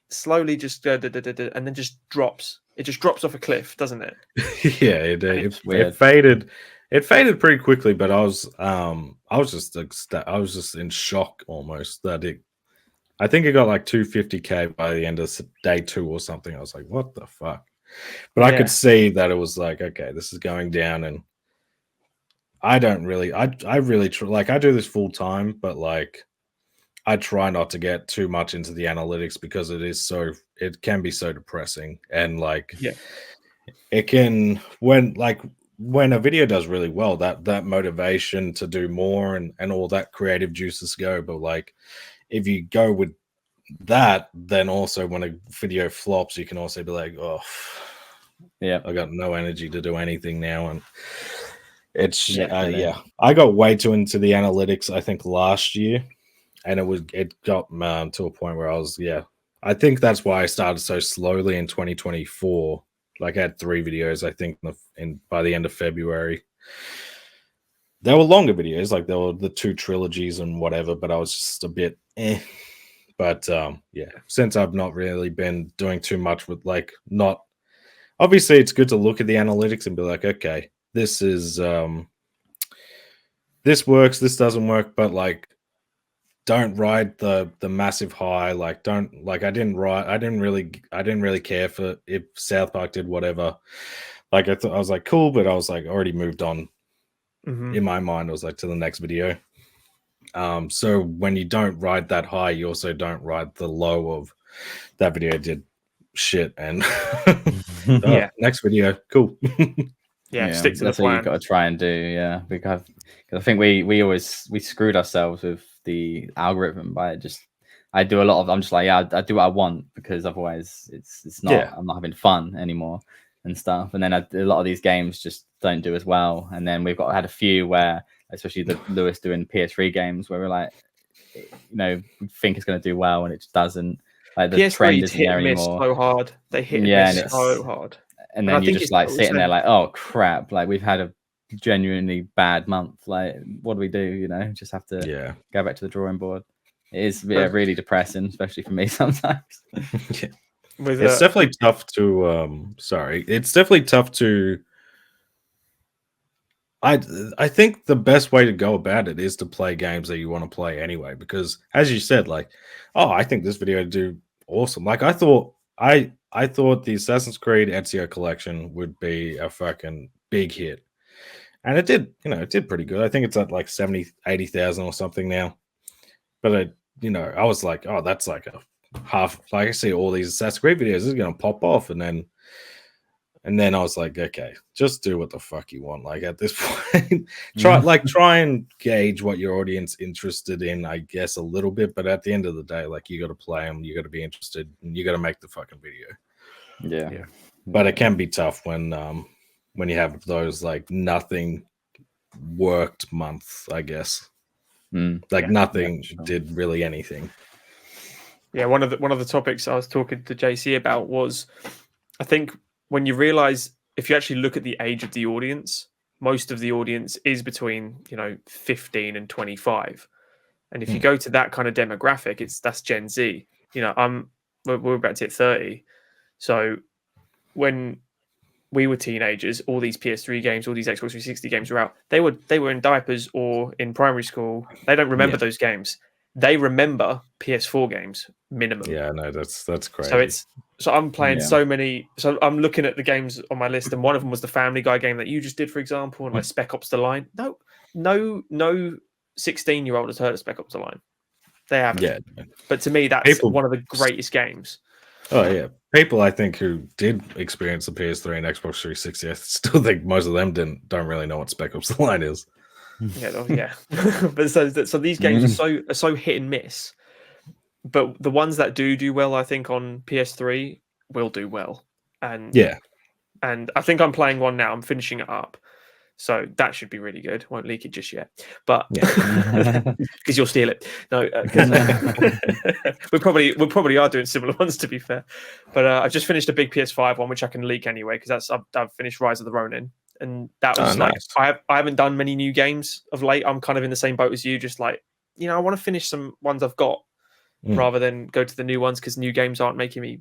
slowly just and then just drops. It just drops off a cliff, doesn't it? Yeah, it faded. It faded pretty quickly, but I was just in shock almost that I think it got like 250K by the end of day 2 or something. I was like, what the fuck? But I could see that it was like, okay, this is going down, and I really like, I do this full time, but like I try not to get too much into the analytics because it can be so depressing, and like it can when a video does really well, that motivation to do more and all that creative juices go. But like if you go with that, then also when a video flops, you can also be like, oh yeah, I got no energy to do anything now. And it's I got way too into the analytics I think last year, and it got to a point where I think that's why I started so slowly in 2024. Like I had 3 videos I think by the end of February. They were longer videos, like they were the 2 trilogies and whatever, but I was just a bit But since I've not really been doing too much with obviously it's good to look at the analytics and be like, okay, this is this works, this doesn't work, but like don't ride the massive high. Like I didn't really care for if South Park did whatever. Like I was like, cool, but I was like already moved on. In my mind, I was like to the next video. So when you don't ride that high, you also don't ride the low of that video did shit, and next video, cool. Stick to that's the what plan. you've got to try and do. Because I think we screwed ourselves with the algorithm by I do a lot of, I'm just like, I do what I want, because otherwise it's not, I'm not having fun anymore and stuff. And then a lot of these games just don't do as well. And then we've had a few where, especially the Lewis doing PS3 games, where we're like, we think it's going to do well and it just doesn't. Like the PS3 trend isn't there anymore. So hard. They hit and miss so hard. And then you're just like sitting there like, oh crap, like we've had a genuinely bad month. Like, what do we do? Just have to go back to the drawing board. It is really depressing, especially for me sometimes. It's definitely tough to it's definitely tough to I think the best way to go about it is to play games that you want to play anyway, because as you said, like, oh, I think this video would do awesome. Like I thought the Assassin's Creed Ezio collection would be a fucking big hit. And it did, it did pretty good. I think it's at like 80,000 or something now. But I was like, oh, that's like a half. Like I see all these Assassin's Creed videos, this is gonna pop off, and then I was like, okay, just do what the fuck you want. Like at this point, try and gauge what your audience interested in, I guess, a little bit. But at the end of the day, like, you got to play them, you got to be interested, and you got to make the fucking video. Yeah. But it can be tough when you have those like nothing worked months, I guess. Nothing did really anything. Yeah, one of the topics I was talking to JC about was, I think when you realize, if you actually look at the age of the audience, most of the audience is between 15 and 25, and if you go to that kind of demographic, that's Gen Z. We're about to hit 30, so when we were teenagers, all these PS3 games, all these Xbox 360 games were out. They were in diapers or in primary school. They don't remember those games. they remember PS4 games minimum. Yeah, no, that's crazy. So I'm playing so many. So I'm looking at the games on my list, and one of them was the Family Guy game that you just did, for example, and like Spec Ops: The Line. No 16-year-old has heard of Spec Ops: The Line. They haven't. Yeah, but to me, that's one of the greatest games. Oh yeah, people I think who did experience the PS3 and Xbox 360, I still think most of them don't really know what Spec Ops: The Line is. Yeah. But so these games are so hit and miss. But the ones that do well, I think on PS3 will do well. And I think I'm playing one now. I'm finishing it up. So that should be really good. Won't leak it just yet, but because you'll steal it. No, we probably are doing similar ones, to be fair. But I've just finished a big PS5 one, which I can leak anyway, because I've finished Rise of the Ronin, and that was nice. I haven't done many new games of late. I'm kind of in the same boat as you, just like, I want to finish some ones I've got rather than go to the new ones, because new games aren't making me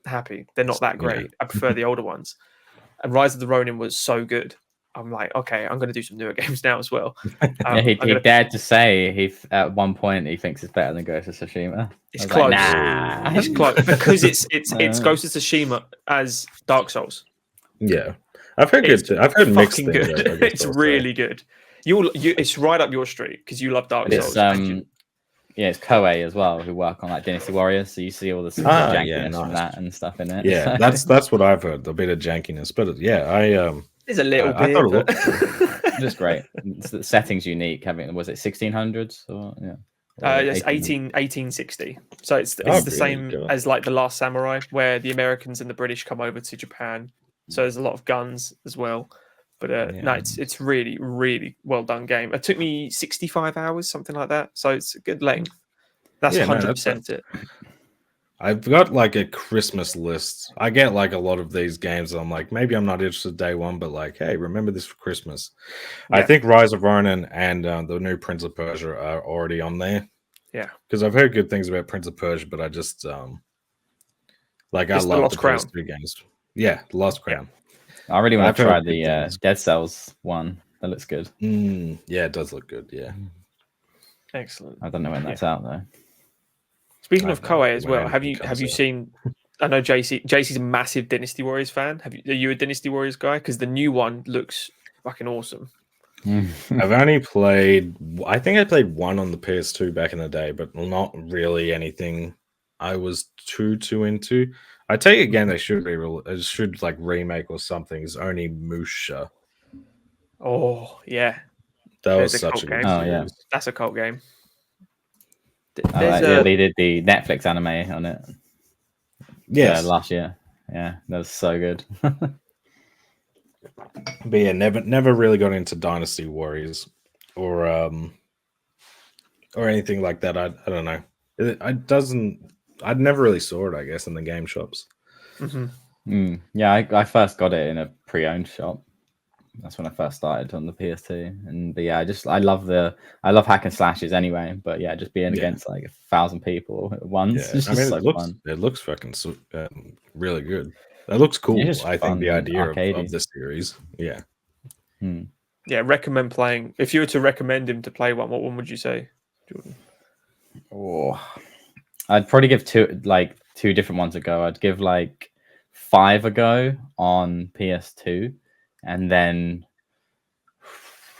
happy. They're not that great. I prefer the older ones. And Rise of the Ronin was so good. I'm like, okay, I'm going to do some newer games now as well. He dared to say at one point he thinks it's better than Ghost of Tsushima. It's close. Like, nah. It's close because it's Ghost of Tsushima as Dark Souls. Yeah, I've heard I've heard mixed things. Good. It's really good. It's right up your street because you love Dark Souls. Yeah, it's Koei as well, who work on like Dynasty Warriors, so you see all the jankiness from that and stuff in it. Yeah, that's what I've heard, a bit of jankiness. But yeah, there's a little bit. I thought it looked just great. The setting's unique. Was it 1600s or it's 1860. So it's the same as like The Last Samurai, where the Americans and the British come over to Japan. So there's a lot of guns as well. But no, it's really, really well done game. It took me 65 hours, something like that. So it's a good length. That's 100% it. I've got like a Christmas list. I get like a lot of these games. I'm like, maybe I'm not interested day one, but like, hey, remember this for Christmas. Yeah. I think Rise of Ronin and the new Prince of Persia are already on there. Yeah, because I've heard good things about Prince of Persia, but I just I love the first three games. Yeah, The Lost Crown. I really want to try the Dead Cells one. That looks good. Yeah, it does look good. Yeah, excellent. I don't know when that's out though. Speaking of Koei as well, have you seen? I know JC's a massive Dynasty Warriors fan. Are you a Dynasty Warriors guy? Because the new one looks fucking awesome. I've only played. I think I played one on the PS2 back in the day, but not really anything I was too into. I take it again. They should like remake or something. It's only Musha. Oh yeah, that was such a good game. Oh yeah, that's a cult game. They did the Netflix anime on it. Yes, last year. Yeah, that was so good. But yeah, never really got into Dynasty Warriors or anything like that. I don't know. I'd never really saw it, I guess, in the game shops. Yeah, I first got it in a pre-owned shop. That's when I first started on the PS2, but yeah, I love hack and slashes anyway. But yeah, just being against like 1,000 people at once. Yeah. It's just fun. It looks fucking really good. That looks cool. I think the idea of the series. Yeah. Yeah, recommend playing. If you were to recommend him to play one, what one would you say, Jordan? Oh, I'd probably give two different ones a go. I'd give like 5 a go on PS2. And then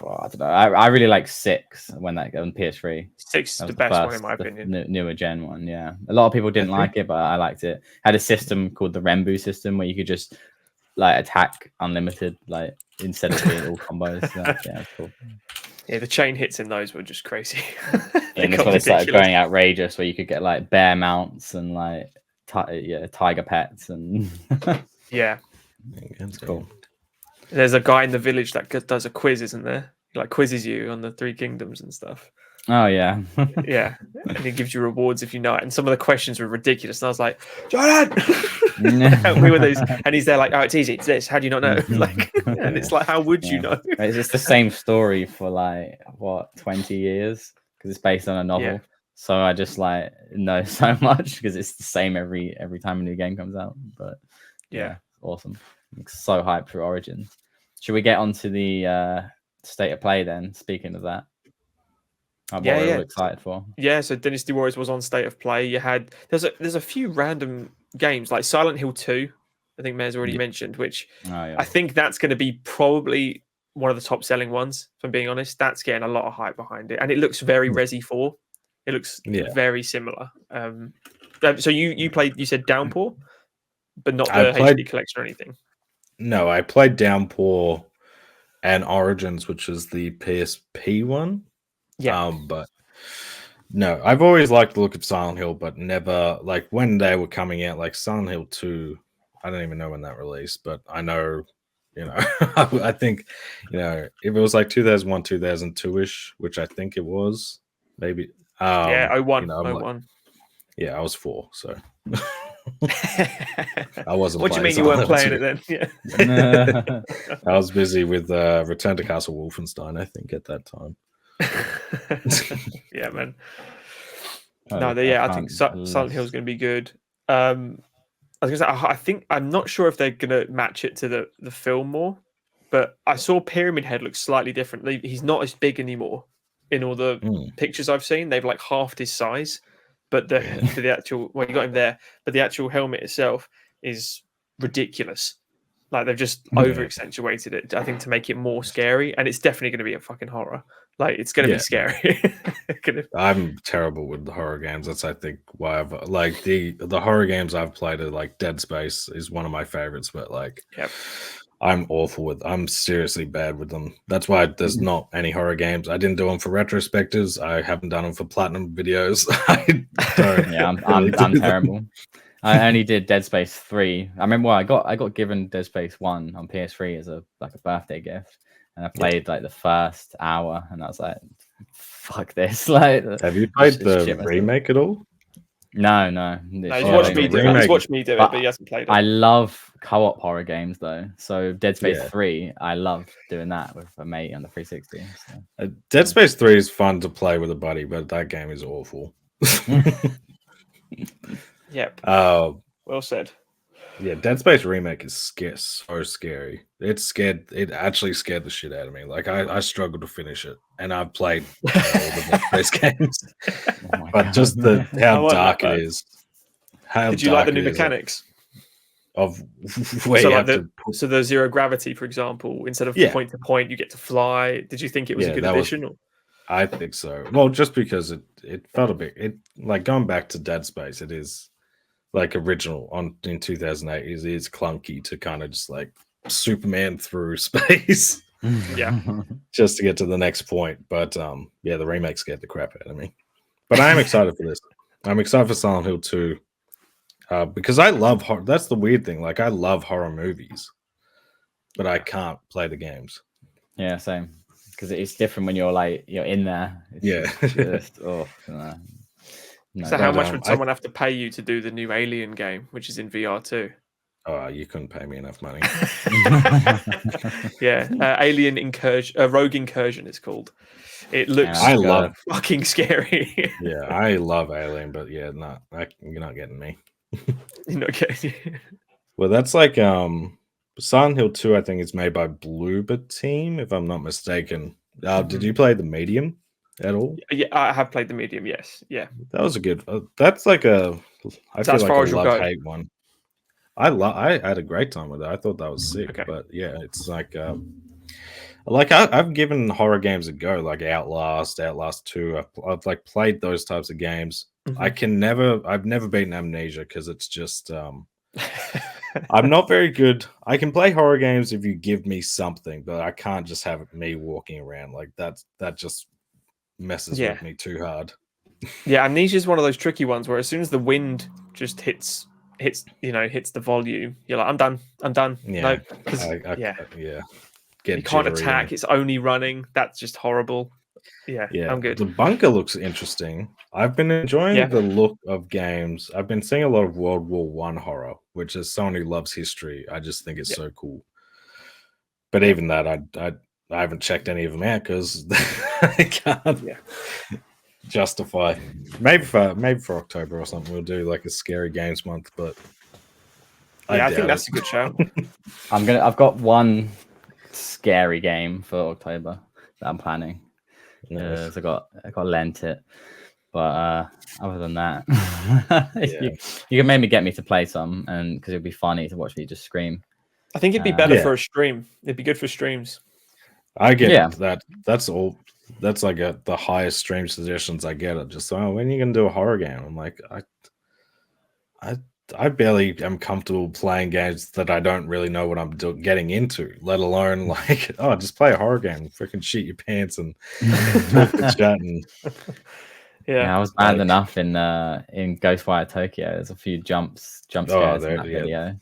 I don't know. I really like 6 when that on PS3. 6 is the best one in my opinion. Newer gen one, yeah. A lot of people didn't like it, but I liked it. Had a system called the Renbu system where you could just like attack unlimited, like instead of being all combos. So, yeah, it's cool. Yeah, the chain hits in those were just crazy. And that's when it started going outrageous, where you could get like bear mounts and like tiger pets and yeah, it's cool. There's a guy in the village that does a quiz, isn't there? He like quizzes you on the 3 kingdoms and stuff. Oh yeah, yeah, and he gives you rewards if you know it. And some of the questions were ridiculous. And I was like, Jordan, we were those, and he's there like, oh, it's easy. It's this. How do you not know? Like, and it's like, how would you know? It's just the same story for like 20 years because it's based on a novel. Yeah. So I just like know so much because it's the same every time a new game comes out. But yeah, awesome. I'm so hyped for Origins. Should we get onto the state of play then? Speaking of that. What we're all excited for. Yeah, so Dynasty Warriors was on State of Play. You had there's a few random games like Silent Hill 2. I think Mayor's already mentioned, which I think that's going to be probably one of the top selling ones. If I'm being honest, that's getting a lot of hype behind it, and it looks very Resi 4. It looks very similar. So you played, you said Downpour, but not the HD collection or anything. No, I played Downpour and Origins, which is the PSP one. Yeah. But no, I've always liked the look of Silent Hill, but never like when they were coming out, like Silent Hill 2. I don't even know when that released, but I know, I think, if it was like 2001, 2002-ish, which I think it was, maybe. 01. I was 4, so I wasn't. What do you mean you weren't playing it then? Yeah. I was busy with Return to Castle Wolfenstein, I think, at that time. Yeah, man. I think Silent Hill is going to be good. I was gonna say, I think I'm not sure if they're gonna match it to the film more, but I saw Pyramid Head look slightly different. He's not as big anymore in all the pictures I've seen. They've like halved his size, but the actual you got him there, but the actual helmet itself is ridiculous. Like they've just over accentuated it, I think, to make it more scary, and it's definitely going to be a fucking horror. Like it's going to be scary. I'm terrible with the horror games. That's I think why I've like the horror games I've played are like Dead Space is one of my favorites, but like I'm awful with. I'm seriously bad with them. That's why there's not any horror games. I didn't do them for retrospectives. I haven't done them for platinum videos. I don't. Yeah, I'm terrible. I only did Dead Space 3. I remember I got given Dead Space 1 on PS3 as a birthday gift, and I played like the first hour, and I was like, "Fuck this!" Like, have you played the remake at all? No. He's watched me do it. He's watched me do it, but he hasn't played it. I love co-op horror games though. So Dead Space 3, I love doing that with a mate on the 360. So. Dead Space 3 is fun to play with a buddy, but that game is awful. Yep. Well said. Yeah, Dead Space remake is so scary. It actually scared the shit out of me. Like I struggled to finish it, and I've played all the Dead Space games, but just how dark it is. Did you like the new mechanics of where so the zero gravity, for example, instead of point to point, you get to fly? Did you think it was a good addition? I think so. Well, just because it felt a bit like going back to Dead Space, it is. Like original in 2008 is clunky to kind of just like Superman through space, just to get to the next point. But the remake scared the crap out of me. But I am excited for this. I'm excited for Silent Hill 2 because I love horror. That's the weird thing. Like I love horror movies, but I can't play the games. Yeah, same. Because it's different when you're in there. It's No, so how much would someone have to pay you to do the new Alien game, which is in VR too? Oh, you couldn't pay me enough money. Alien Incursion, Rogue Incursion it's called. It looks fucking scary. Yeah, I love Alien, but you're not getting me. You're not getting me. Well, that's like Silent Hill 2, I think it's made by Bloober Team, if I'm not mistaken. Did you play the Medium at all? Yeah, I have played the Medium. Yes, that was a good. That's like I feel like a love-hate one. I had a great time with it. I thought that was sick. Okay. But yeah, it's like I've given horror games a go, like Outlast 2. I've like played those types of games. Mm-hmm. I've never beaten Amnesia because it's just I'm not very good. I can play horror games if you give me something, but I can't just have me walking around like that. That just messes with me too hard. Yeah, Amnesia is one of those tricky ones where as soon as the wind just hits the volume, you're like, I'm done. Yeah, you can't attack. It's only running. That's just horrible. Yeah, I'm good. The bunker looks interesting. I've been enjoying the look of games. I've been seeing a lot of World War I horror, which is someone who loves history. I just think it's so cool. But even that, I haven't checked any of them out because I can't justify. Maybe for October or something, we'll do like a scary games month. But I think that's a good show. I've got one scary game for October that I'm planning. Nice. So I got lent it. But other than that, you can maybe get me to play some, and because it'd be funny to watch me just scream. I think it'd be better for a stream. It'd be good for streams. I get that. That's all. That's like the highest stream suggestions I get. Are just when are you gonna do a horror game? I'm like, I barely am comfortable playing games that I don't really know what I'm getting into, let alone like, just play a horror game, freaking shit your pants and talk to chat and. Yeah, I was bad enough in Ghostwire Tokyo. There's a few jump scares in that video.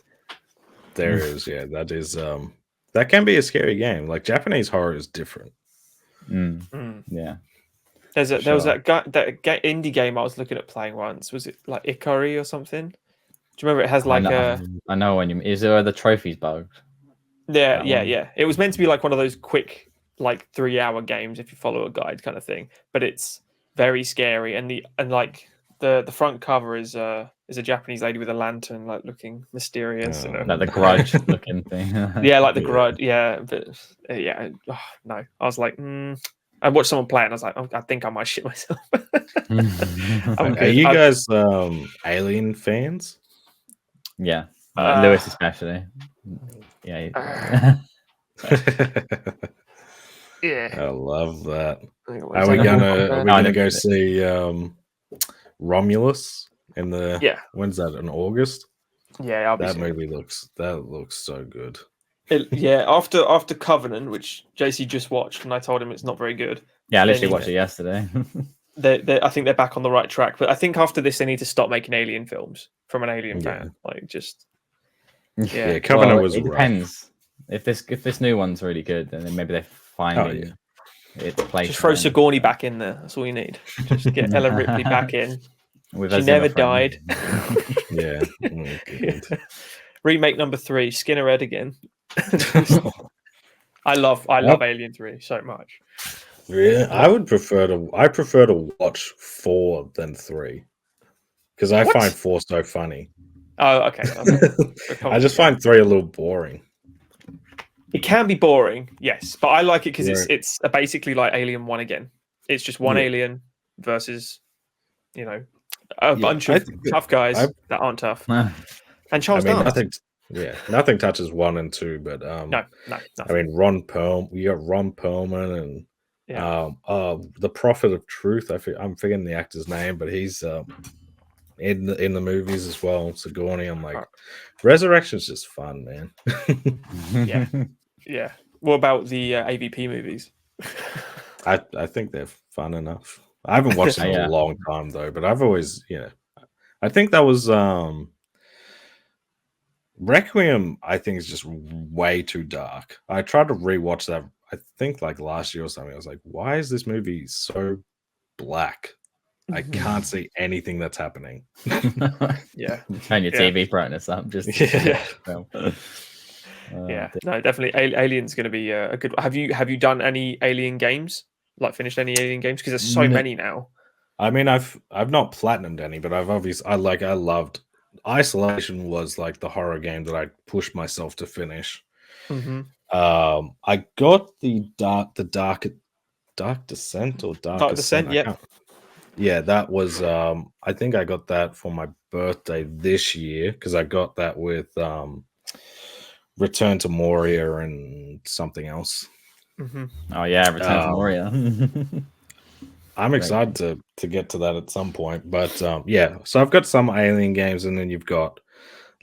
There is, that is that can be a scary game. Like Japanese horror is different. Yeah. There was that indie game I was looking at playing once. Was it like Ikari or something? Do you remember it has like I know when you is there the trophies bugged? Yeah. It was meant to be like one of those quick like 3-hour games if you follow a guide kind of thing, but it's very scary and the front cover is a Japanese lady with a lantern, like looking mysterious, like the Grudge looking thing. Yeah, like the Grudge. Yeah, but no, I was like, I watched someone play it and I was like, I think I might shit myself. Are you guys Alien fans? Yeah, Lewis especially. Yeah. Yeah, I love that. Are we gonna go see Romulus in the when's that, in August? Yeah, that movie looks so good. After Covenant, which JC just watched, and I told him it's not very good. Yeah, I literally watched it yesterday. I think they're back on the right track, but I think after this they need to stop making Alien films from an Alien fan. Like just Covenant was. It depends. If this new one's really good, then maybe they're finding its place. Just throw Sigourney back in there. That's all you need. Just get Ella Ripley back in. She never died. Yeah. Remake number 3, Skinnerhead again. I love Alien 3 so much. Yeah, I prefer to watch 4 than 3 because I find 4 so funny. Oh, okay. I just find 3 a little boring. It can be boring, yes, but I like it because it's basically like Alien 1 again. It's just one alien versus, a bunch of tough guys that aren't tough. And Charles Dance. Nothing touches 1 and 2, but no. I mean, Ron Perlman and the Prophet of Truth. I'm forgetting the actor's name, but he's in the movies as well. Sigourney. I'm like, Resurrection's just fun, man. Yeah. What about the AVP movies? I think they're fun enough. I haven't watched them in a long time though, but I've always, I think that was Requiem. I think is just way too dark. I tried to rewatch that. I think like last year or something. I was like, why is this movie so black? I can't see anything that's happening. Turn your TV brightness up. Just no, definitely. Alien's going to be a good. Have you done any Alien games? Like finished any Alien games? Because there's so many now. I mean, I've not platinumed any, but I loved Isolation. Was like the horror game that I pushed myself to finish. I got the Dark Descent or Dark Descent. Yeah, that was. I think I got that for my birthday this year because I got that with Return to Moria and something else. Oh yeah, Return to Moria. I'm excited to get to that at some point, but so I've got some Alien games, and then you've got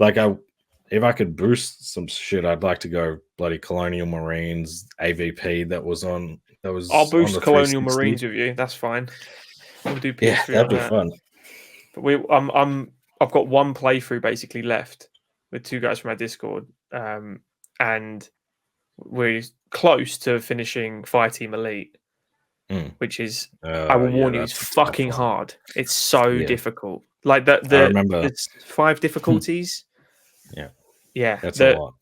like if I could boost some shit, I'd like to go bloody Colonial Marines AVP that was. I'll boost Colonial Marines with you. That's fine. We'll do PS3 that'd be fun. But I've got one playthrough basically left with 2 guys from our Discord, and we're close to finishing Fireteam Elite, which is I will warn you, it's fucking hard. It's so difficult. Like there's 5 difficulties. That's a lot.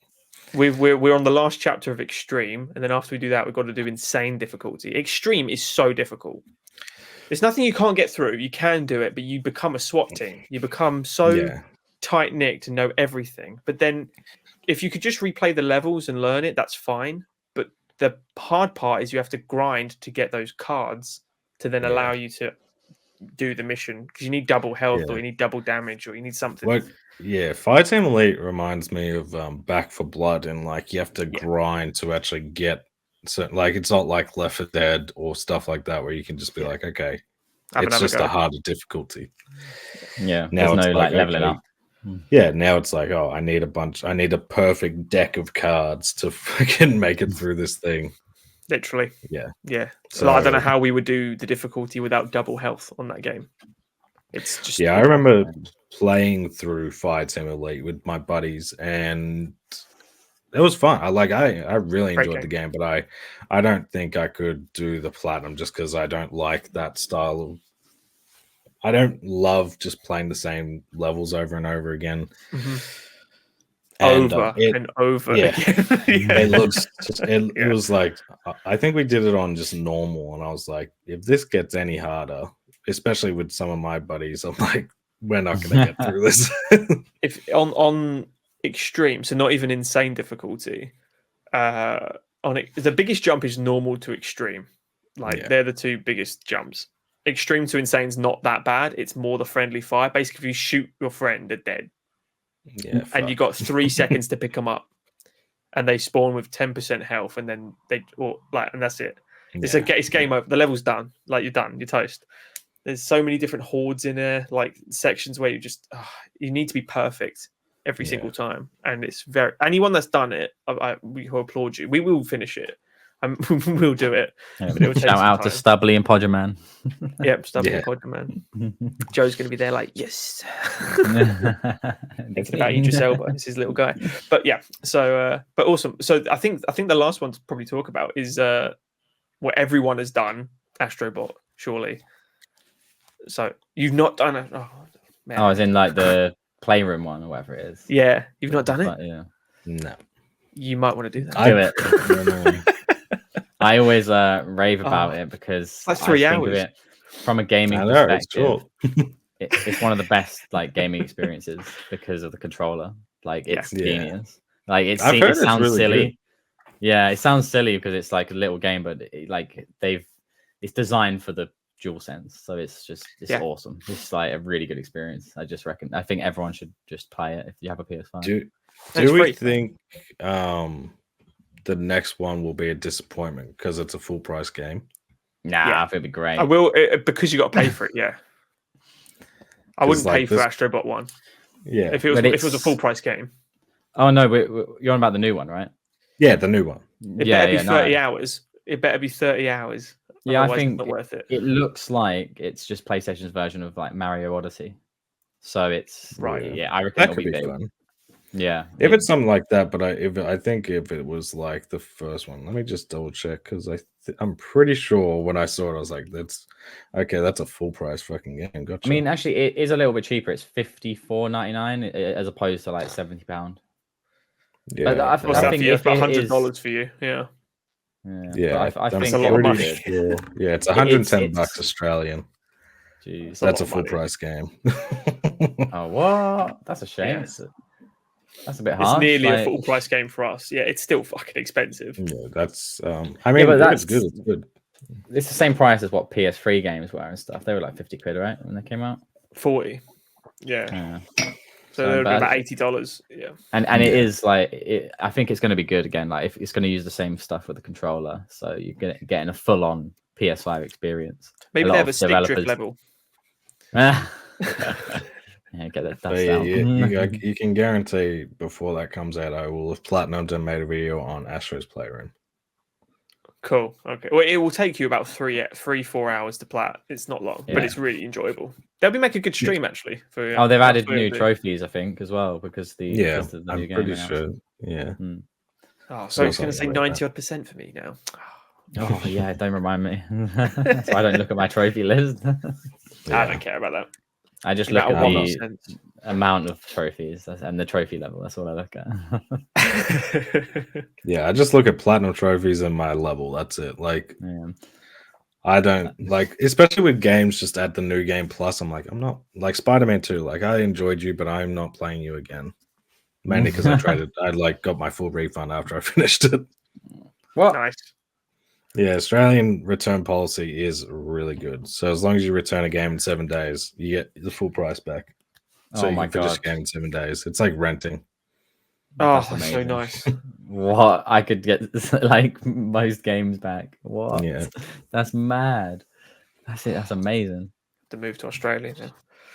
We're on the last chapter of Extreme, and then after we do that, we've got to do Insane difficulty. Extreme is so difficult. There's nothing you can't get through. You can do it, but you become a SWAT team. You become so tight-knit and know everything. But then if you could just replay the levels and learn it, that's fine. But The hard part is you have to grind to get those cards to then allow you to do the mission, because you need double health or you need double damage or you need something. Fire Team Elite reminds me of Back for Blood, and like you have to grind to actually get. So like it's not like Left 4 Dead or stuff like that where you can just be like, okay, it's just a harder difficulty. Yeah, now there's it's no like leveling up. Yeah, now it's like, oh, I need a perfect deck of cards to fucking make it through this thing. Literally. Yeah. So I don't know how we would do the difficulty without double health on that game. It's just I remember playing through Fire Team Elite with my buddies, and it was fun. I really enjoyed the game, but I don't think I could do the platinum just because I don't like that style of. I don't love just playing the same levels over and over again. Over and over again. It looks. It was like, I think we did it on just normal, and I was like, if this gets any harder, especially with some of my buddies, I'm like, we're not going to get through this. If on extreme, so not even insane difficulty, the biggest jump is normal to extreme. They're the two biggest jumps. Extreme to insane is not that bad. It's more the friendly fire. Basically, if you shoot your friend, they're dead. And you got 3 seconds to pick them up, and they spawn with 10% health, and then and that's it. It's game over. The level's done. Like you're done. You're toast. There's so many different hordes in there, like sections where you just you need to be perfect every single time, and it's very anyone that's done it. We applaud you. We will finish it. We'll do it. Shout out to Stubbly and Podgerman. Yep, Stubbly and Podgerman. Joe's going to be there like, yes. Thinking about Idris Elba. It's his little guy. But yeah, so, but awesome. So I think the last one to probably talk about is what everyone has done, Astrobot, surely. So you've not done it. Oh, man. As in like the playroom one or whatever it is. Yeah, you've not done it? Yeah. No. You might want to do that. Do it. I always rave about it because like 3 hours. Think of it from a gaming perspective. It's one of the best like gaming experiences because of the controller. Like it's genius. Like it sounds really silly. Good. Yeah, it sounds silly because it's like a little game, but it's designed for the DualSense, so it's awesome. It's like a really good experience. I think everyone should just play it if you have a PS5. Do we think the next one will be a disappointment because it's a full price game? Nah, it'd be great. I will because you got to pay for it. Yeah, I wouldn't pay for Astrobot 1. Yeah, if it was a full price game. Oh no, you're on about the new one, right? Yeah, the new one. It better be 30 hours. It better be 30 hours. Yeah, I think it's not worth it. It looks like it's just PlayStation's version of like Mario Odyssey. So it's right. Yeah, I reckon that it'll could be fun. Yeah, if it's something like that, but I think if it was like the first one, let me just double check because I'm pretty sure when I saw it, I was like, "That's a full price fucking game." Gotcha. I mean, actually, it is a little bit cheaper. It's $54.99 as opposed to like £70. Yeah, but I think if $100 for you, yeah. I think it's a lot of money. Sure. Yeah, it's $110 Australian. Jeez, that's a full price game. Oh, what? That's a shame. Yes. That's a bit hard. It's nearly a full price game for us. Yeah, it's still fucking expensive. Yeah, that's. I mean, but it's good. It's good. It's the same price as what PS3 games were and stuff. They were like 50 quid, right, when they came out? 40. Yeah. So they would be about $80. Yeah. And it is like I think it's going to be good again. Like if it's going to use the same stuff with the controller, so you're getting a full on PS5 experience. Maybe they have a stick drift level. Yeah, get that dust out. You can guarantee before that comes out, I will have platinumed and made a video on Astro's Playroom. Cool. Okay. Well, it will take you about 3-4 hours to plat. It's not long, but it's really enjoyable. They'll be making a good stream actually. For they've added new trophies, I think, as well because the I'm new pretty game sure. Yeah. Oh, so it's going to say 90% for me now. Oh yeah, don't remind me. So I don't look at my trophy list. I don't care about that. I just look at the amount of trophies and the trophy level. That's what I look at. Yeah, I just look at platinum trophies and my level. That's it. Like, I don't like, especially with games. Just add the new game plus. I'm like, I'm not like Spider-Man 2. Like, I enjoyed you, but I'm not playing you again. Mainly because I got my full refund after I finished it. What? Nice. Yeah, Australian return policy is really good. So as long as you return a game in 7 days, you get the full price back. So Oh you my can finish god. a game in 7 days. It's like renting. Oh, That's that's so amazing. nice. What? I could get like most games back. What? Yeah. That's mad. That's it. That's amazing. To move to Australia now.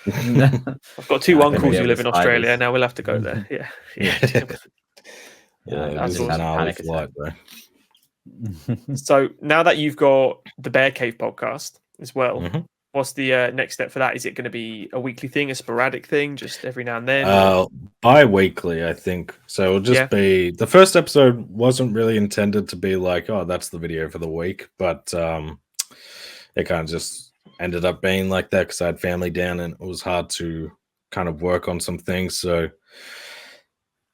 Yeah, I've got two I couldn't uncles deal who with live in Australia. spiders. Now we'll have to go there. Yeah. Yeah, I'd that's this is just an awesome. have a gnarly panic flight, attack. though. So now that you've got the Bear Cave podcast as well, Mhm. what's the next step for that? Is it going to be a weekly thing, a sporadic thing, just every now and then? Or... Bi-weekly, I think. So it'll just be the first episode wasn't really intended to be like, oh, that's the video for the week, but it kind of just ended up being like that because I had family down and it was hard to kind of work on some things. So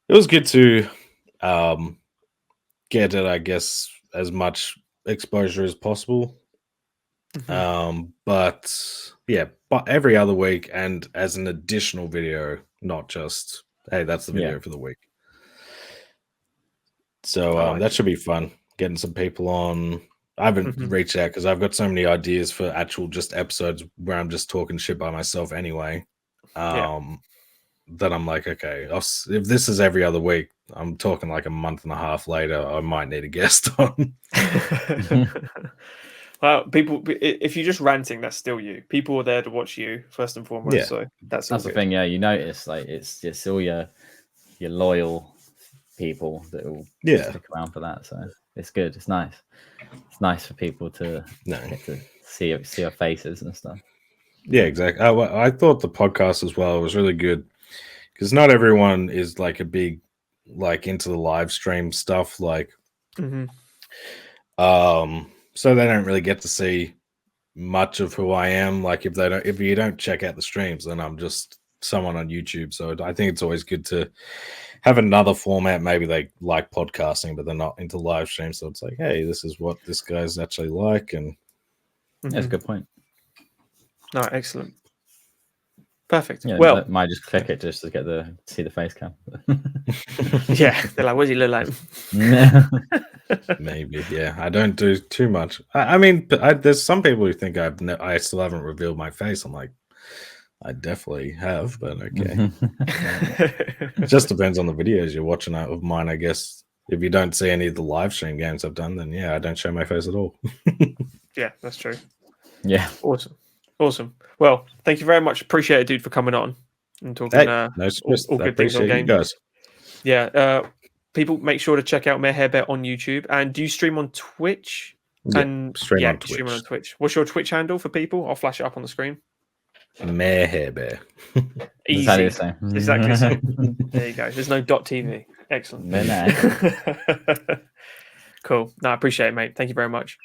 it was good to get it, I guess, as much exposure as possible. But yeah, but every other week and as an additional video, not just, hey, that's the video for the week. So that should be fun. Getting some people on. I haven't reached out because I've got so many ideas for actual just episodes where I'm just talking shit by myself anyway. That I'm like, okay, if this is every other week, I'm talking like a month and a half later, I might need a guest on. Well, people, if you're just ranting, that's still you. People are there to watch you first and foremost. Yeah. So that's the thing. Yeah, you notice like it's just all your loyal people that will stick around for that. So it's good. It's nice. It's nice for people to get to see your faces and stuff. Yeah, exactly. I thought the podcast as well was really good because not everyone is like a big like into the live stream stuff. Like, so they don't really get to see much of who I am. Like if you don't check out the streams, then I'm just someone on YouTube. So I think it's always good to have another format. Maybe they like podcasting, but they're not into live streams. So it's like, hey, this is what this guy's actually like. And that's a good point. No, excellent. Perfect. Yeah, well, might just click it just to see the face cam. Yeah, they're like, what does he look like? Maybe, yeah. I don't do too much. I mean, there's some people who think I still haven't revealed my face. I'm like, I definitely have, but okay. It just depends on the videos you're watching out of mine, I guess. If you don't see any of the live stream games I've done, then yeah, I don't show my face at all. Yeah, that's true. Yeah. Awesome. Well, thank you very much. Appreciate it, dude, for coming on and talking all good things on games. Guys. Yeah. People, make sure to check out MayorHairBear on YouTube. And do you stream on Twitch? Yeah, stream on Twitch. What's your Twitch handle for people? I'll flash it up on the screen. MayorHairBear. Easy. Exactly the same. Exactly the same. There you go. There's no .tv. Excellent. No. Cool. No, I appreciate it, mate. Thank you very much.